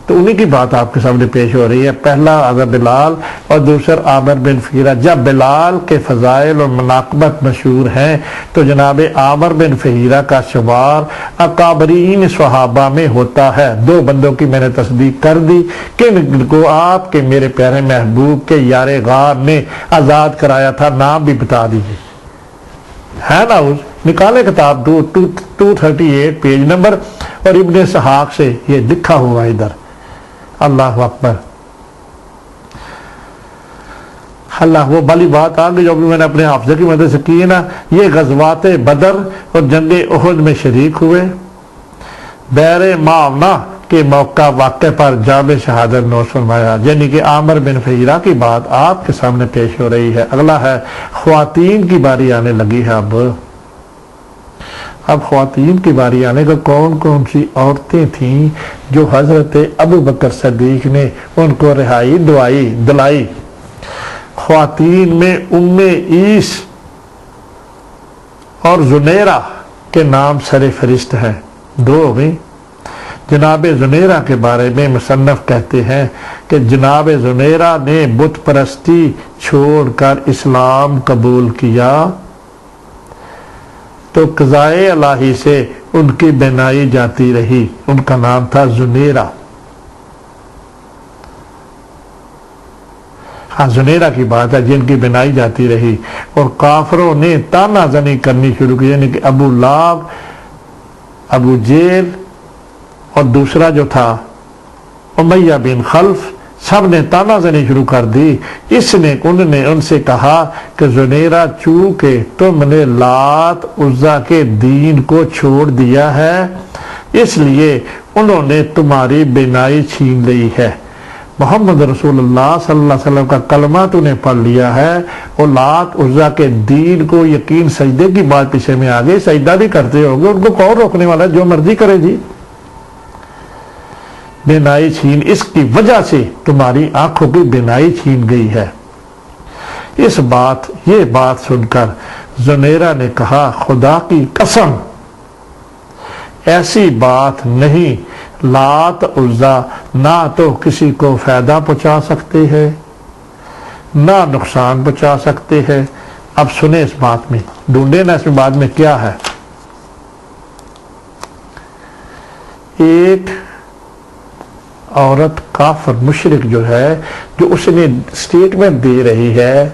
تو انہی کی بات آپ کے سامنے پیش ہو رہی ہے. پہلا حضرت بلال اور دوسرا عامر بن فہیرہ. جب بلال کے فضائل اور مناقبت مشہور ہیں تو جناب عامر بن فہیرہ کا شمار اکابرین صحابہ میں ہوتا ہے. دو بندوں کی میں نے تصدیق کر دی کہ ان کو آپ کے میرے پیارے محبوب کے یار غار نے آزاد کرایا تھا. نام بھی بتا دیجیے ہے نا. نکالے کتاب 238 پیج نمبر اور ابن اسحاق سے یہ لکھا ہوا ادھر. اللہ اکبر. اللہ وہ والی بات آگے جو بھی میں نے اپنے حافظے کی مدد سے کی ہے نا. یہ غزوات بدر اور جنگ احد میں شریک ہوئے. بیر معاونہ کے موقع واقع پر جام شہادت نوش فرمایا. یعنی کہ عامر بن فہیرہ کی بات آپ کے سامنے پیش ہو رہی ہے. اگلا ہے خواتین کی باری آنے لگی ہے. اب خواتین کی باری آنے کا کون کون سی عورتیں تھیں جو حضرت ابو بکر صدیق نے ان کو رہائی دلائی. خواتین میں ام عیس اور زنیرہ کے نام سر فہرست ہیں. دو ہو گئی. جناب زنیرہ کے بارے میں مصنف کہتے ہیں کہ جناب زنیرہ نے بت پرستی چھوڑ کر اسلام قبول کیا تو قضائے الہی سے ان کی بینائی جاتی رہی. ان کا نام تھا زنیرہ. ہاں زنیرہ کی بات ہے جن کی بینائی جاتی رہی. اور کافروں نے تانا زنی کرنی شروع کی. یعنی کہ ابو لہب، ابو جہل اور دوسرا جو تھا امیہ بن خلف، سب نے تانا زنی شروع کر دی. انہوں نے ان سے کہا کہ زنیرہ چونکہ تم نے لات عزا کے دین کو چھوڑ دیا ہے اس لیے انہوں نے تمہاری بینائی چھین لی ہے. محمد رسول اللہ صلی اللہ علیہ وسلم کا کلمہ تو نے پڑھ لیا ہے اور لات عزا کے دین کو یقین سجدے کی بات پیچھے میں آگے سجدہ بھی کرتے ہوگے. ان کو کون روکنے والا ہے؟ جو مرضی کرے جی. بینائی چھین، اس کی وجہ سے تمہاری آنکھوں کی بینائی چھین گئی ہے. یہ بات سن کر زنیرہ نے کہا خدا کی قسم ایسی بات نہیں. لات عزا نہ تو کسی کو فائدہ پہنچا سکتے ہیں نہ نقصان پہنچا سکتے ہیں. اب سنیں اس بات میں، ڈھونڈے نا اس میں بعد میں کیا ہے. ایک عورت کافر مشرک جو ہے جو اس نے سٹیٹمنٹ دے رہی ہے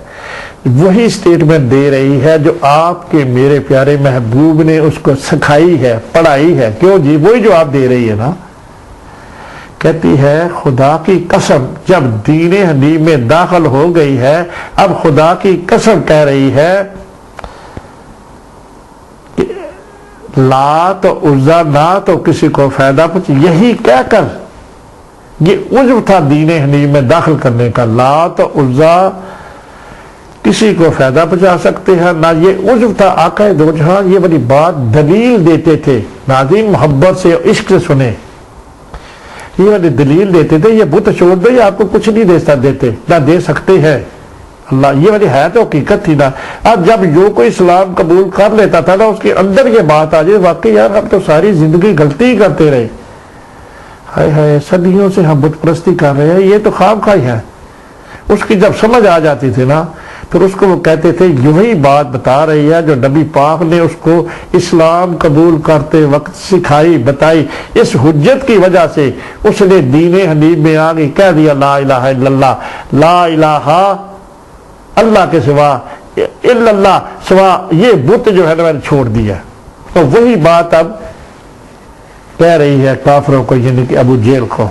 وہی سٹیٹمنٹ دے رہی ہے جو آپ کے میرے پیارے محبوب نے اس کو سکھائی ہے پڑھائی ہے. کیوں جی؟ وہی جو آپ دے رہی ہے نا. کہتی ہے خدا کی قسم جب دین حنیف میں داخل ہو گئی ہے اب خدا کی قسم کہہ رہی ہے کہ لات عزا نہ تو کسی کو فائدہ پہنچے. یہی کہہ کر یہ عجب تھا دین حنیف میں داخل کرنے کا. لات عزا کسی کو فائدہ پہنچا سکتے ہیں نہ یہ عجب تھا. آقا دو جہاں یہ بڑی بات دلیل دیتے تھے. ناظرین محبت سے عشق سے سنیں. یہ والی دلیل دیتے تھے یہ بت چھوڑ دو یہ آپ کو کچھ نہیں دیتے نہ دے سکتے ہیں. اللہ یہ والی ہے تو حقیقت تھی نا. اب جب جو کوئی اسلام قبول کر لیتا تھا نا اس کے اندر یہ بات آ جائے واقعی یار ہم تو ساری زندگی غلطی ہی کرتے رہے. ہائے ہائے صدیوں سے ہم بت پرستی کر رہے ہیں یہ تو خواب کھائی ہے. اس کی جب سمجھ آ جاتی تھی نا پھر اس کو وہ کہتے تھے یہی بات بتا رہی ہے جو نبی پاک نے اس کو اسلام قبول کرتے وقت سکھائی بتائی. اس حجت کی وجہ سے اس نے دین حنیف میں آگے کہہ دیا لا الہ الا اللہ. لا الہ اللہ کے سوا الا اللہ سوا یہ بت جو ہے نا میں نے چھوڑ دیا. تو وہی بات اب کہہ رہی ہے کافروں کو یعنی کہ ابو جہل کو.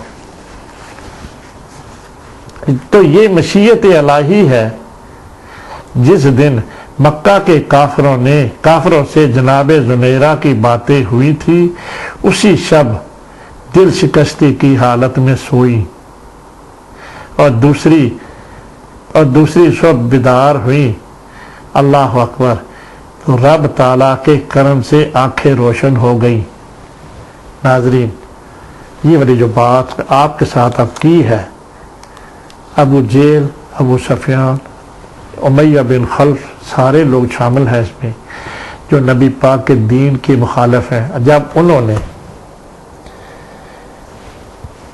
تو یہ مشیت الہی ہے. جس دن مکہ کے کافروں سے جناب زنیرہ کی باتیں ہوئی تھی اسی شب دل شکستی کی حالت میں سوئی اور دوسری صبح بیدار ہوئی. اللہ اکبر. تو رب تعالیٰ کے کرم سے آنکھیں روشن ہو گئی. ناظرین یہ والی جو بات آپ کے ساتھ اب کی ہے ابو جہل ابو سفیان امیہ بن خلف سارے لوگ شامل ہیں اس میں جو نبی پاک کے دین کی مخالف ہیں. جب انہوں نے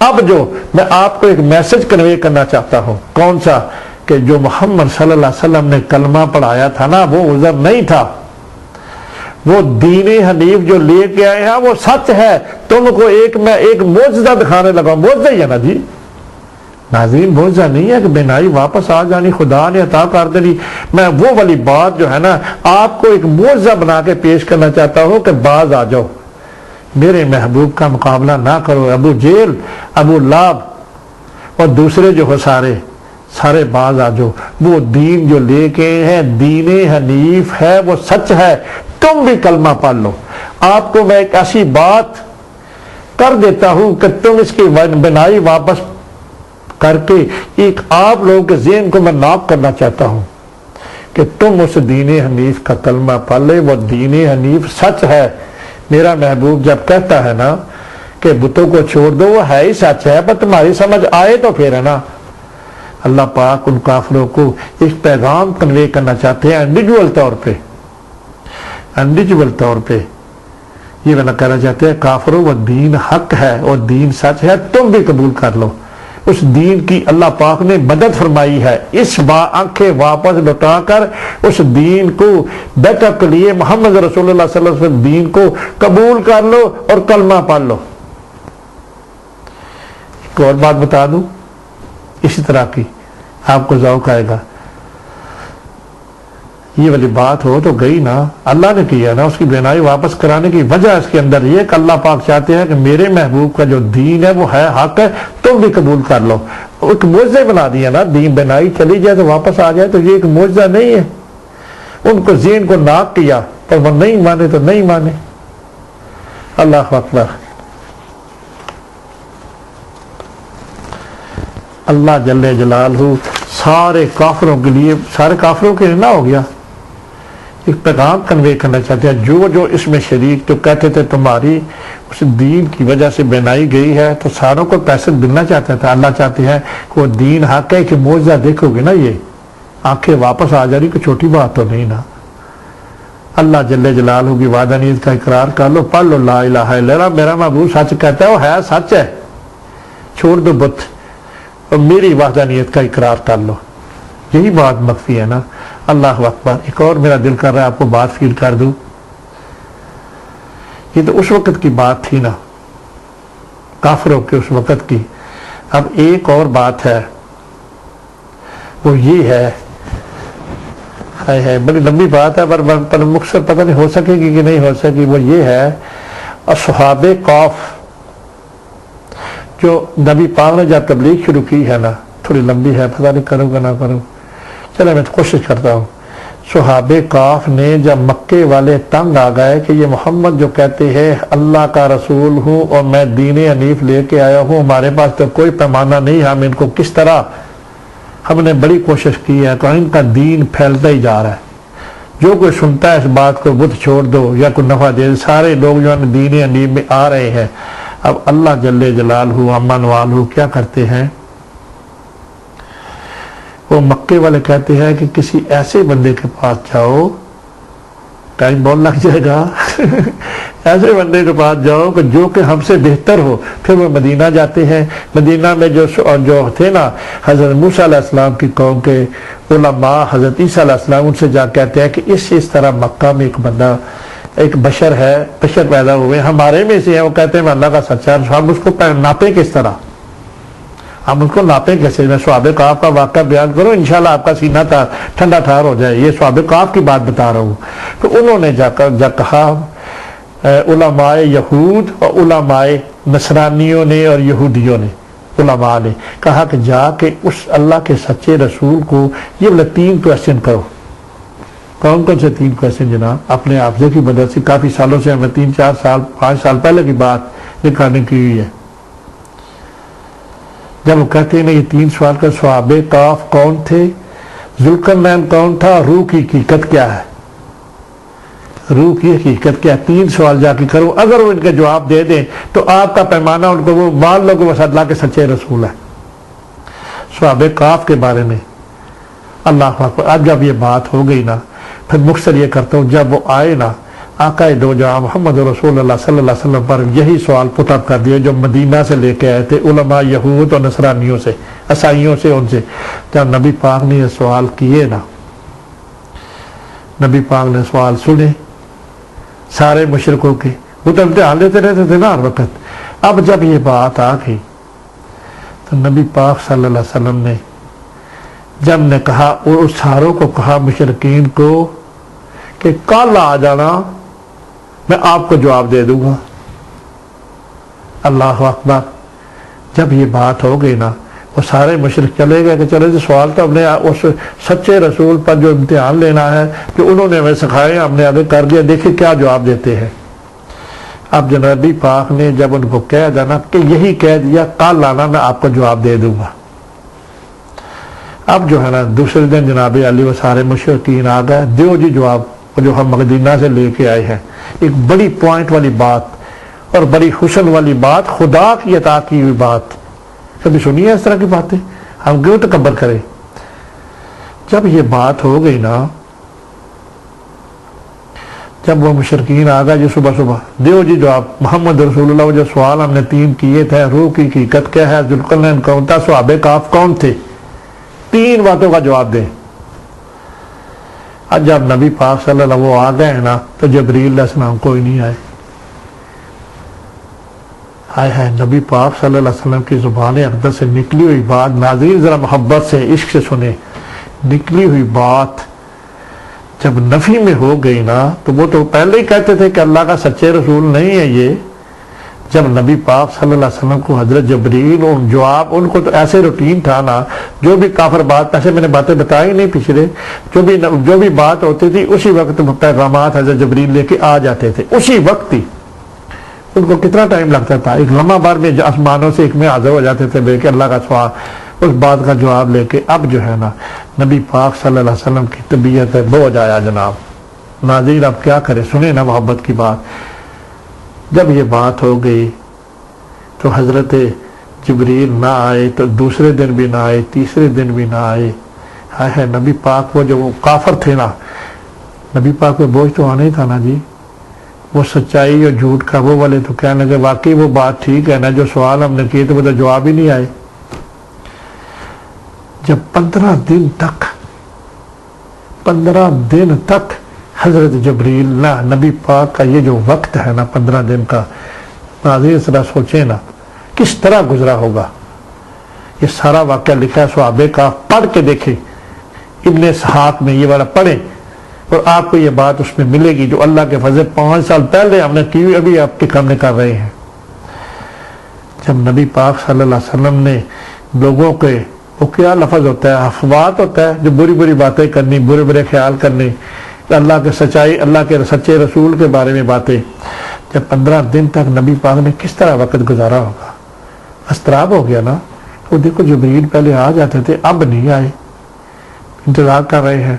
اب جو میں آپ کو ایک میسج کنوے کرنا چاہتا ہوں، کون سا؟ کہ جو محمد صلی اللہ علیہ وسلم نے کلمہ پڑھایا تھا نا، وہ عذر نہیں تھا، وہ دین حنیف جو لے کے آئے ہیں وہ سچ ہے۔ تم کو میں ایک معجزہ دکھانے لگا، معجزہ ہی ہے نا جی ناظرین، معجزہ نہیں ہے کہ بینائی واپس آ جانی، خدا نے عطا کر دینی۔ میں وہ والی بات جو ہے نا آپ کو ایک معجزہ بنا کے پیش کرنا چاہتا ہوں کہ باز آ جاؤ، میرے محبوب کا مقابلہ نہ کرو، ابو جیل، ابو لہب اور دوسرے جو ہو سارے باز آ جاؤ، وہ دین جو لے کے ہیں دین حنیف ہے، وہ سچ ہے، تم بھی کلمہ پڑھ لو۔ آپ کو میں ایک ایسی بات کر دیتا ہوں کہ تم اس کی بنائی واپس کر کے ایک آپ لوگوں کے ذہن کو میں ناک کرنا چاہتا ہوں کہ تم اس دین حنیف کا کلمہ پڑھ لے، وہ دین حنیف سچ ہے۔ میرا محبوب جب کہتا ہے نا کہ بتوں کو چھوڑ دو، وہ ہے ہی سچ ہے، پر تمہاری سمجھ آئے تو پھر ہے نا۔ اللہ پاک ان کافروں کو ایک پیغام کنوے کرنا چاہتے ہیں انڈیویجول طور پہ یہ میں کہنا چاہتے ہیں کافروں، وہ دین حق ہے اور دین سچ ہے، تم بھی قبول کر لو۔ اس دین کی اللہ پاک نے مدد فرمائی ہے، اس آنکھیں واپس لوٹا کر اس دین کو بیٹا کے لیے محمد رسول اللہ صلی اللہ علیہ وسلم دین کو قبول کر لو اور کلمہ پڑھ لو۔ ایک اور بات بتا دوں اسی طرح کی، آپ کو ذوق آئے گا، یہ والی بات ہو تو گئی نا، اللہ نے کیا نا، اس کی بینائی واپس کرانے کی وجہ اس کے اندر یہ کہ اللہ پاک چاہتے ہیں کہ میرے محبوب کا جو دین ہے وہ ہے حق ہے، تم بھی قبول کر لو۔ ایک معجزہ بنا دیا نا، دین بینائی چلی جائے تو واپس آ جائے، تو یہ ایک معجزہ نہیں ہے۔ ان کو ذہن کو ناک کیا پر وہ نہیں مانے تو نہیں مانے۔ اللہ اکبر۔ اللہ جل جلالہ سارے کافروں کے لیے، سارے کافروں کے لیے نہ ہو گیا، ایک پیغام کنوے کرنا چاہتے ہیں۔ جو اس میں شریک جو کہتے تھے تمہاری اس دین کی وجہ سے بینائی گئی ہے، تو ساروں کو پیسے ملنا چاہتا تھا۔ اللہ چاہتے ہیں کہ وہ دین حق ہے، کہ معجزہ دیکھو گے نا، یہ آنکھیں واپس آ جا رہی، کوئی چھوٹی بات تو نہیں نا۔ اللہ جل جلالہ کی وحدانیت کا اقرار کر لو، پڑھ لو لا الہ الا اللہ، میرا محبوب سچ کہتا ہے، وہ ہے سچ ہے، چھوڑ دو بت اور میری وحدانیت کا اقرار کر لو، یہی بات مخفی ہے نا۔ اللہ اکبر۔ ایک اور میرا دل کر رہا ہے آپ کو بات فیل کر دوں، یہ تو اس وقت کی بات تھی نا، کافروں کے اس وقت کی۔ اب ایک اور بات ہے، وہ یہ ہے بڑی لمبی بات ہے پر مختصر پتہ نہیں ہو سکے گی کہ نہیں ہو سکے، وہ یہ ہے اصحاب کہف، جو نبی پاک نے جب تبلیغ شروع کی ہے نا، تھوڑی لمبی ہے، پتہ نہیں کروں گا نہ کروں، چلے میں کوشش کرتا ہوں۔ صحابہ کہف نے جب مکے والے تنگ آ گئے کہ یہ محمد جو کہتے ہیں اللہ کا رسول ہوں اور میں دین حنیف لے کے آیا ہوں، ہمارے پاس تو کوئی پیمانہ نہیں، ہم ان کو کس طرح، ہم نے بڑی کوشش کی ہے، تو ان کا دین پھیلتا ہی جا رہا ہے، جو کوئی سنتا ہے اس بات کو بت چھوڑ دو یا کوئی نفع دے، سارے لوگ جو دین حنیف میں آ رہے ہیں۔ اب اللہ جل جلالہ امن والہ کیا کرتے ہیں، وہ مکے والے کہتے ہیں کہ کسی ایسے بندے کے پاس جاؤ، ٹائم بہت لگ جائے گا ایسے بندے کے پاس جاؤ جو کہ ہم سے بہتر ہو۔ پھر وہ مدینہ جاتے ہیں، مدینہ میں جو تھے نا حضرت موسیٰ علیہ السلام کی قوم کے علماء، حضرت عیسیٰ علیہ السلام، ان سے جا کہتے ہیں کہ اس طرح مکہ میں ایک بندہ، ایک بشر ہے، بشر پیدا ہوئے ہمارے میں سے ہیں، وہ کہتے ہیں میں اللہ کا سچا، ہم اس کو ناپیں کس طرح، ہم اس کو ناپیں کیسے؟ میں صحابہ کہف کا واقعہ بیان کروں، انشاءاللہ آپ کا سینہ ٹھنڈا ٹھار ہو جائے، یہ صحابہ کہف کی بات بتا رہا ہوں۔ تو انہوں نے جا کہا علماء یہود اور علماء نصرانیوں نے اور یہودیوں نے، علماء نے کہا کہ جا کے اس اللہ کے سچے رسول کو یہ والا 3 کویسچن کرو۔ کون کون سے 3 کویسچن جناب؟ اپنے حافظے کی مدد سے کافی سالوں سے، ہمیں 3-4 سال 5 سال پہلے کی بات دکھانے کی ہوئی ہے۔ جب وہ کہتے ہیں یہ 3 سوال کا، صحابہ کہف کون تھے، ذوالقرنین کون تھا، روح کی حقیقت کیا ہے، روح کی حقیقت کیا ہے، 3 سوال جا کے کرو، اگر وہ ان کے جواب دے دیں تو آپ کا پیمانہ ان کو وہ مان لو کہ وہ اللہ کے سچے رسول ہے۔ صحابہ کہف کے بارے میں اللہ اکبر۔ اب جب یہ بات ہو گئی نا، پھر مختصر یہ کرتا ہوں، جب وہ آئے نا آقا دو جہاں محمد رسول اللہ صلی اللہ علیہ وسلم پر یہی سوال پٹ اپ کر دیا جو مدینہ سے لے کے آئے تھے علماء یہود اور نصرانیوں سے، عیسائیوں سے، ان سے. جب نبی پاک نے یہ سوال کیے نا، نبی پاک نے سوال سنے سارے مشرکوں کے، وہ تو امتحان لیتے رہتے تھے نا ہر وقت. اب جب یہ بات آ گئی تو نبی پاک صلی اللہ علیہ وسلم نے جب نے کہا، اور اس ساروں کو کہا مشرکین کو کہ کل آ جانا، میں آپ کو جواب دے دوں گا. اللہ اکبر. جب یہ بات ہو گئی نا، وہ سارے مشرک چلے گئے کہ چلے جی سوال تو ہم نے اس سچے رسول پر جو امتحان لینا ہے کہ انہوں نے ہمیں سکھایا، ہم نے آگے کر دیا، دیکھیں کیا جواب دیتے ہیں. اب جناب پاک نے جب ان کو کہہ دینا کہ یہی کہہ دیا کل آنا، میں آپ کو جواب دے دوں گا. اب جو ہے نا دوسرے دن جناب علی و سارے مشرکین آ گئے، دیو جی جواب جو ہم مدینہ سے لے کے آئے ہیں. ایک بڑی پوائنٹ والی بات اور بڑی حسن والی بات، خدا کی عطا کی ہوئی بات. کبھی سنی ہے اس طرح کی باتیں؟ ہم کیوں تکبر کریں؟ جب یہ بات ہو گئی نا، جب وہ مشرکین آ گئے جو صبح صبح، دیو جی جواب محمد رسول اللہ. وہ جو سوال ہم نے 3 کیے تھے، روح کی حقیقت کیا ہے، ذوالقرنین کون تھا، صحابہ کہف کون تھے، 3 باتوں کا جواب دیں. آج جب نبی پاک صلی اللہ علیہ وسلم وہ آ گئے نا تو جبریل علیہ السلام کوئی نہیں آئے. ہے نبی پاک صلی اللہ علیہ وسلم کی زبان اقدس سے نکلی ہوئی بات، ناظرین ذرا محبت سے عشق سے سنیں، نکلی ہوئی بات جب نفی میں ہو گئی نا، تو وہ تو پہلے ہی کہتے تھے کہ اللہ کا سچے رسول نہیں ہے یہ. جب نبی پاک صلی اللہ علیہ وسلم کو حضرت جبریل ان جواب، ان کو تو ایسے روٹین تھا نا، جو بھی کافر بات، ایسے میں نے باتیں بتائی نہیں پچھلے، جو بھی بات ہوتی تھی اسی وقت پیغامات حضرت جبریل لے کے آ جاتے تھے اسی وقت ہی. ان کو کتنا ٹائم لگتا تھا، ایک لمحہ بار میں آسمانوں سے ایک میں حاضر ہو جاتے تھے کہ اللہ کا سوال، اس بات کا جواب لے کے. اب جو ہے نا نبی پاک صلی اللہ علیہ وسلم کی طبیعت ہے بوجھ آیا جناب. ناظرین اب کیا کرے، سنیں نا محبت کی بات. جب یہ بات ہو گئی تو حضرت جبریل نہ آئے، تو دوسرے دن بھی نہ آئے، تیسرے دن بھی نہ آئے. ہے نبی پاک وہ جو کافر تھے نا، نبی پاک پہ بوجھ تو آنا ہی تھا نا جی. وہ سچائی اور جھوٹ کا وہ والے تو کہنے لگے واقعی وہ بات ٹھیک ہے نا، جو سوال ہم نے کیے تو وہ تو جواب ہی نہیں آئے. جب 15 دن تک حضرت جبریل نہ، نبی پاک کا یہ جو وقت ہے نا 15 دن کا، ناظرین ذرا سوچیں نا کس طرح گزرا ہوگا. یہ سارا واقعہ لکھا ہے صحابہ کا، پڑھ کے دیکھیں، ابن اسحاق میں یہ والا پڑھیں اور آپ کو یہ بات اس میں ملے گی جو اللہ کے فضل 5 سال پہلے ہم نے کی ہوئی، ابھی آپ کے سامنے کر رہے ہیں. جب نبی پاک صلی اللہ علیہ وسلم نے لوگوں کے، وہ کیا لفظ ہوتا ہے، افوات ہوتا ہے، جو بری بری باتیں کرنی، برے برے خیال کرنے، اللہ کے سچائی، اللہ کے سچے رسول کے بارے میں باتیں. جب 15 دن تک نبی پاک نے کس طرح وقت گزارا ہوگا، اضطراب ہو گیا نا. وہ دیکھو جبریل پہلے آ جاتے تھے، اب نہیں آئے، انتظار کر رہے ہیں.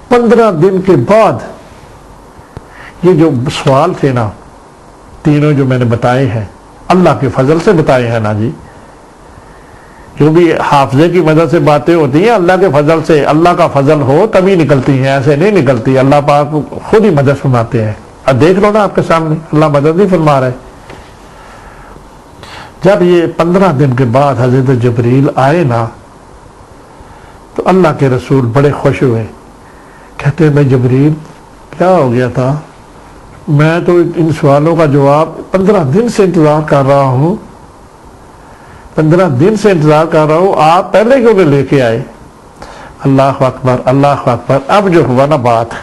15 دن کے بعد یہ جو سوال تھے نا تینوں جو میں نے بتائے ہیں، اللہ کے فضل سے بتائے ہیں نا جی. جو بھی حافظے کی مدد سے باتیں ہوتی ہیں اللہ کے فضل سے، اللہ کا فضل ہو تبھی نکلتی ہیں، ایسے نہیں نکلتی. اللہ پاک خود ہی مدد فرماتے ہیں. اب دیکھ لو نا آپ کے سامنے، اللہ مدد نہیں فرما رہے. جب یہ 15 دن کے بعد حضرت جبریل آئے نا تو اللہ کے رسول بڑے خوش ہوئے. کہتے ہیں میں جبریل کیا ہو گیا تھا، میں تو ان سوالوں کا جواب 15 دن سے انتظار کر رہا ہوں، 15 دن سے انتظار کر رہا ہوں، آپ پہلے کیوں لے کے آئے. اللہ اکبر، اللہ اکبر. اب جو ہوا نا بات،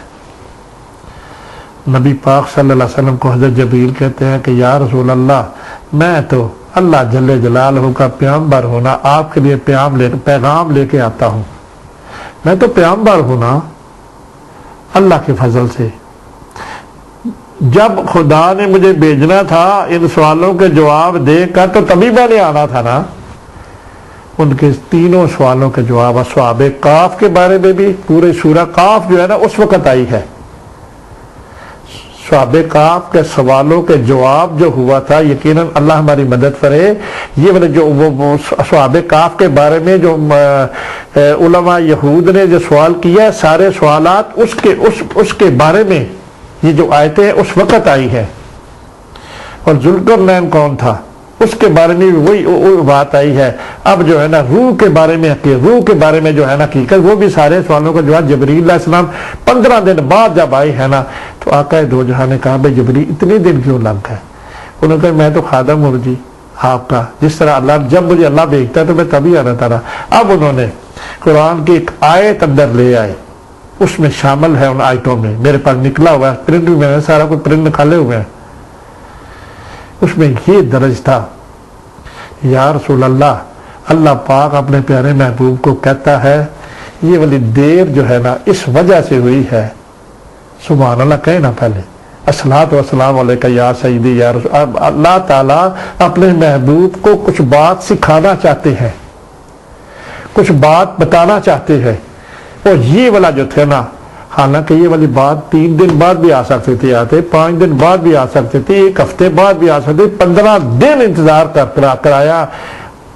نبی پاک صلی اللہ علیہ وسلم کو حضرت جبریل کہتے ہیں کہ یا رسول اللہ، میں تو اللہ جل جلالہ کا پیغمبر ہونا، آپ کے لیے پیغام لے کے آتا ہوں. میں تو پیغمبر ہوں نا اللہ کے فضل سے. جب خدا نے مجھے بھیجنا تھا ان سوالوں کے جواب دے کر تو تبھی میں نے آنا تھا نا. ان کے تینوں سوالوں کے جواب، صحابہ کاف کے بارے میں بھی پورے سورہ کاف جو ہے نا اس وقت آئی ہے. صحابہ کاف کے سوالوں کے جواب جو ہوا تھا، یقیناً اللہ ہماری مدد کرے. یہ والے جو وہ صحابہ کاف کے بارے میں جو علماء یہود نے جو سوال کیا، سارے سوالات اس کے بارے میں یہ جو آیتیں اس وقت آئی ہے. اور ذوالقرنین کون تھا اس کے بارے میں بھی وہی بات آئی ہے. اب جو ہے نا روح کے بارے میں جو ہے نا حقیقت، وہ بھی سارے سوالوں کا جواب جبرائیل علیہ السلام 15 دن بعد جب آئے ہیں نا، تو آقا دو جہاں نے کہا بھائی جبرائیل اتنے دن کیوں لگ گئے؟ انہوں نے کہا میں تو خادم ہوں جی آپ کا، جس طرح اللہ جب مجھے اللہ بھیجتا ہے تو میں تبھی آنا تھا. اب انہوں نے قرآن کی ایک آیت اندر لے آئے، اس میں شامل ہے ان آیتوں میں، میرے پاس نکلا ہوا ہے پرنٹ بھی، میں نے سارا کچھ پرنٹ نکالے ہوئے ہیں. اس میں یہ درج تھا، یا رسول اللہ، اللہ پاک اپنے پیارے محبوب کو کہتا ہے یہ والی دیر جو ہے نا اس وجہ سے ہوئی ہے. سبحان اللہ کہے نا پہلے، الصلاۃ والسلام علیکہ یا سیدی یا رسول. اب اللہ تعالیٰ اپنے محبوب کو کچھ بات سکھانا چاہتے ہیں، کچھ بات بتانا چاہتے ہیں. اور یہ والا جو تھے نا، حالانکہ یہ والی بات 3 دن بعد بھی آ سکتے تھے، آتے 5 دن بعد بھی آ سکتے تھے، 1 ہفتے بعد بھی آ سکتے، 15 دن انتظار کرایا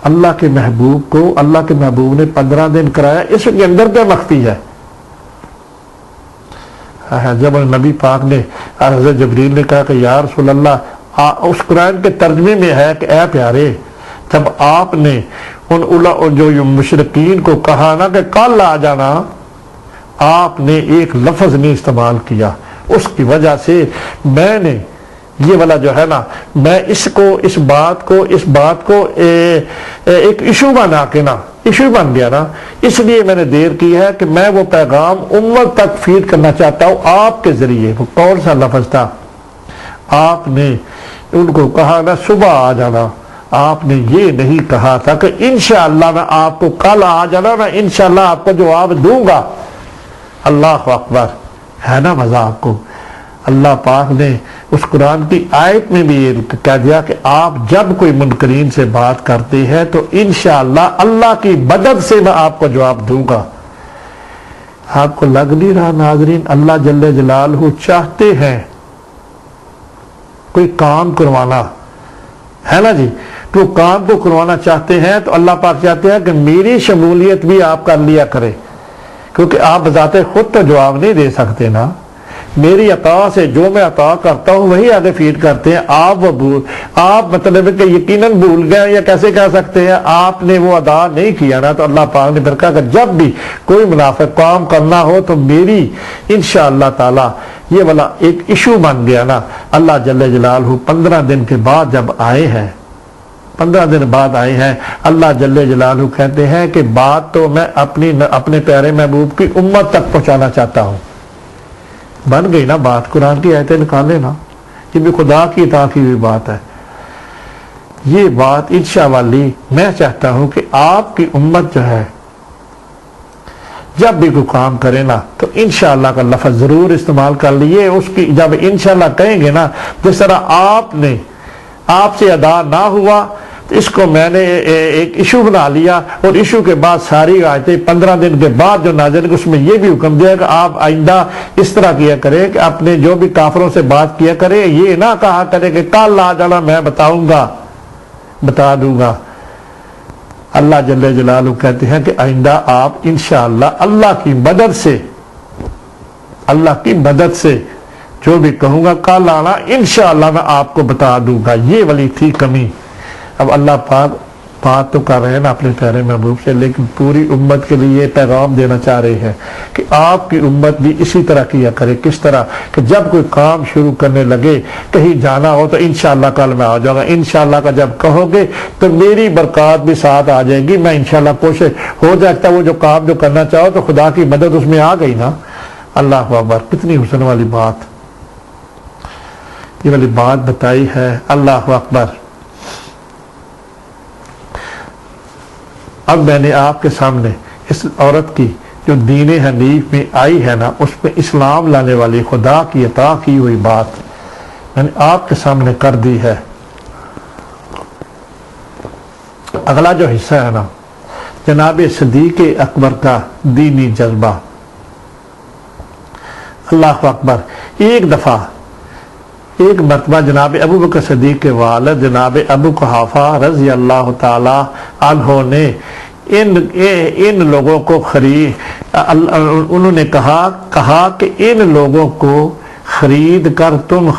اللہ کے محبوب کو. اللہ کے محبوب نے 15 دن کرایا. اس کے اندر کیا مخفی ہے؟ جب نبی پاک نے حضرت جبریل نے کہا کہ یا رسول اللہ، اس قرآن کے ترجمے میں ہے کہ اے پیارے، جب آپ نے ان جو مشرکین کو کہا نا کہ کل آ جانا، آپ نے ایک لفظ نہیں استعمال کیا. اس کی وجہ سے میں نے یہ والا جو ہے نا، میں اس بات کو ایک ایشو بنا کے نا، ایشو بن گیا نا، اس لیے میں نے دیر کی ہے کہ میں وہ پیغام امت تک فیڈ کرنا چاہتا ہوں آپ کے ذریعے. وہ کون سا لفظ تھا؟ آپ نے ان کو کہا نا صبح آ جانا، آپ نے یہ نہیں کہا تھا کہ انشاءاللہ میں آپ کو کل آ جانا، میں انشاءاللہ آپ کو جواب دوں گا. اللہ اکبر، ہے نا مزہ آپ کو؟ اللہ پاک نے اس قرآن کی آیت میں بھی یہ کہہ دیا کہ آپ جب کوئی منکرین سے بات کرتے ہیں تو انشاءاللہ اللہ کی مدد سے میں آپ کو جواب دوں گا. آپ کو لگ نہیں رہا ناظرین، اللہ جل جلالہ چاہتے ہیں کوئی کام کروانا، ہے نا جی؟ تو کام کو کروانا چاہتے ہیں تو اللہ پاک چاہتے ہیں کہ میری شمولیت بھی آپ کر لیا کرے، کیونکہ آپ بذات خود تو جواب نہیں دے سکتے نا. میری عطا سے جو میں عطا کرتا ہوں وہی آگے فیڈ کرتے ہیں. آپ مطلب کہ یقیناً بھول گئے یا کیسے کہہ سکتے ہیں؟ آپ نے وہ ادا نہیں کیا نا. تو اللہ پاک نے پھر کہا کہ جب بھی کوئی منافق کام کرنا ہو تو میری انشاءاللہ تعالی یہ والا ایک ایشو بن گیا نا. اللہ جل جلالہ 15 دن کے بعد جب آئے ہیں، 15 دن بعد آئے ہیں، اللہ جل جلالہ کہتے ہیں کہ بات تو میں اپنے پیارے محبوب کی امت تک پہنچانا چاہتا ہوں. بن گئی نا بات، قرآن کی آیتیں نکالے نا، یہ بھی خدا کی عطا کی ہوئی بات ہے. یہ بات انشاءاللہ میں چاہتا ہوں کہ آپ کی امت جو ہے جب بھی کوئی کام کرے نا تو انشاءاللہ کا لفظ ضرور استعمال کر لیے. اس کی جب انشاءاللہ کہیں گے نا، جس طرح آپ سے ادا نہ ہوا تو اس کو میں نے ایک ایشو بنا لیا، اور ایشو کے بعد ساری آیتیں 15 دن کے بعد جو نازل، اس میں یہ بھی حکم دیا کہ آپ آئندہ اس طرح کیا کرے کہ اپنے جو بھی کافروں سے بات کیا کرے، یہ نہ کہا کرے کہ کل آ جانا میں بتا دوں گا. اللہ جل جلالہ کہتے ہیں کہ آئندہ آپ انشاءاللہ اللہ کی مدد سے جو بھی کہوں گا کل آنا، انشاءاللہ میں آپ کو بتا دوں گا. یہ والی تھی کمی. اب اللہ پاک بات تو کر رہے ہیں نا اپنے پیارے محبوب سے، لیکن پوری امت کے لیے یہ پیغام دینا چاہ رہے ہیں کہ آپ کی امت بھی اسی طرح کیا کرے. کس طرح کہ جب کوئی کام شروع کرنے لگے، کہیں جانا ہو تو انشاءاللہ کل میں آ جاؤں گا، انشاءاللہ کا جب کہو گے تو میری برکات بھی ساتھ آ جائیں گی. میں انشاءاللہ کوشش ہو جاتا وہ جو کام جو کرنا چاہو تو خدا کی مدد اس میں آ گئی نا. اللہ اکبر، کتنی حسن والی بات، یہ والی بات بتائی ہے. اللہ اکبر. اب میں نے آپ کے سامنے اس عورت کی جو دین حنیف میں آئی ہے نا، اس میں اسلام لانے والی خدا کی عطا کی ہوئی بات میں نے آپ کے سامنے کر دی ہے. اگلا جو حصہ ہے نا، جناب صدیق اکبر کا دینی جذبہ. اللہ اکبر. ایک مرتبہ جناب ابو بکر صدیق کے والد جناب ابو قحافہ رضی اللہ تعالی عنہ نے ان لوگوں کو انہوں نے کہا کہ ان لوگوں کو خرید کر تم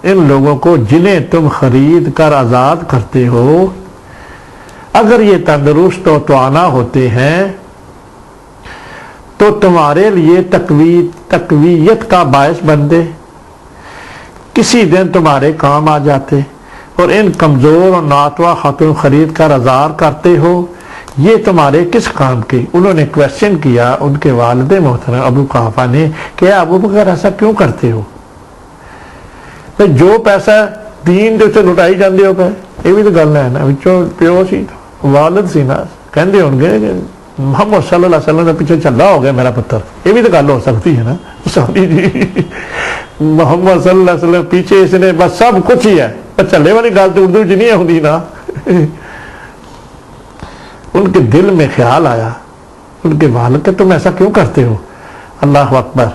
ان لوگوں کو جنہیں تم خرید کر آزاد کرتے ہو، اگر یہ تندرست و توانا ہوتے ہیں تو تمہارے لیے تقویت کا باعث بندے، کسی دن تمہارے کام آ جاتے، اور ان کمزور اور ناتوا خاتون خرید کر آزاد کرتے ہو، یہ تمہارے کس کام کے؟ انہوں نے کویسچن کیا ان کے والد محترم ابو قحافہ نے کہ ابو بکر ایسا کیوں کرتے ہو؟ جو پیسہ دین دے سے لٹائی جاندے ہو پہ، یہ بھی تو گل ہے نا، پیو سی والد سی نا، کہندے ہوں گے کہ محمد صلی اللہ علیہ وسلم نے پیچھے چلا ہو گیا میرا پتر، یہ بھی تو گل ہو سکتی ہے نا، سوری جی محمد صلی اللہ علیہ وسلم پیچھے اس نے بس سب کچھ ہی ہے، چلے والی گل تو اردو نہیں ہوتی نا۔ ان کے دل میں خیال آیا ان کے والد کہ تم ایسا کیوں کرتے ہو؟ اللہ اکبر۔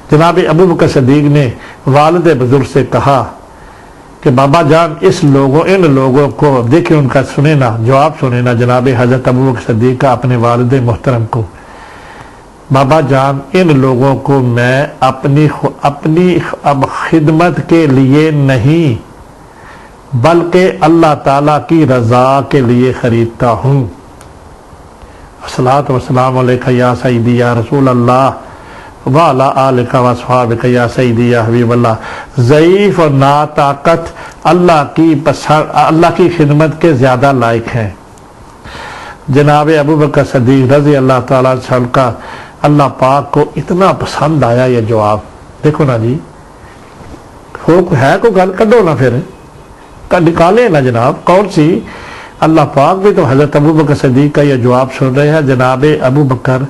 جناب ابو بکر صدیق نے والد بزرگ سے کہا کہ بابا جان ان لوگوں کو دیکھیں، ان کا سنے نا، جواب سنے نا جناب حضرت ابو بکر صدیق کا اپنے والد محترم کو، بابا جان ان لوگوں کو میں اپنی اب خدمت کے لیے نہیں بلکہ اللہ تعالیٰ کی رضا کے لیے خریدتا ہوں۔ الصلاۃ والسلام علیکہ یا سیدی یا رسول اللہ وعلی آلکہ واصحابکہ یا سیدی یا حبیب اللہ۔ ضعیف اور ناطاقت اللہ کی خدمت کے زیادہ لائق ہیں۔ جناب ابو بکر صدیق رضی اللہ تعالیٰ عنہ کا اللہ پاک کو اتنا پسند آیا یہ جواب۔ دیکھو نا جی، ہے کوئی گل کڈو نا، پھر نکالے نا جناب، کون سی؟ اللہ پاک بھی تو حضرت ابو بکر صدیق کا یہ جواب سن رہے ہیں۔ جناب ابو بکر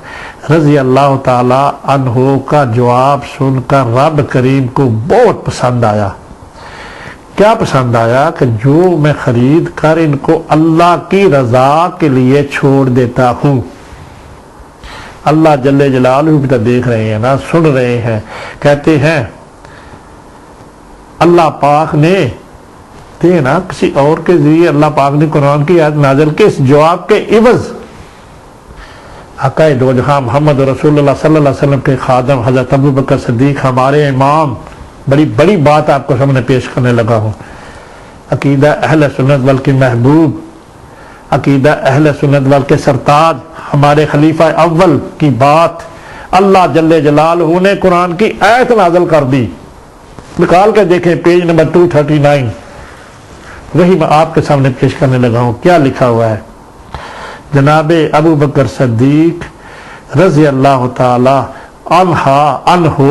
رضی اللہ تعالی عنہ کا جواب سن کر رب کریم کو بہت پسند آیا۔ کیا پسند آیا؟ کہ جو میں خرید کر ان کو اللہ کی رضا کے لیے چھوڑ دیتا ہوں۔ اللہ جل جلالہ بھی تو دیکھ رہے ہیں نا، سن رہے ہیں۔ کہتے ہیں اللہ پاک نے نا کسی اور کے ذریعے اللہ پاک نے قرآن کی آیت نازل کے اس جواب کے عوض آقا دو جہاں محمد رسول اللہ صلی اللہ علیہ وسلم کے خادم حضرت ابو بکر صدیق ہمارے امام، بڑی بات آپ کو سامنے پیش کرنے لگا ہوں۔ عقیدہ اہل سنت وال کے محبوب، عقیدہ اہل سنت وال کے سرتاج، ہمارے خلیفہ اول کی بات اللہ جل جلالہ نے قرآن کی آیت نازل کر دی۔ نکال کے دیکھیں پیج نمبر 239، وہی میں آپ کے سامنے پیش کرنے لگا ہوں۔ کیا لکھا ہوا ہے؟ جناب ابو بکر صدیق رضی اللہ تعالی عنہ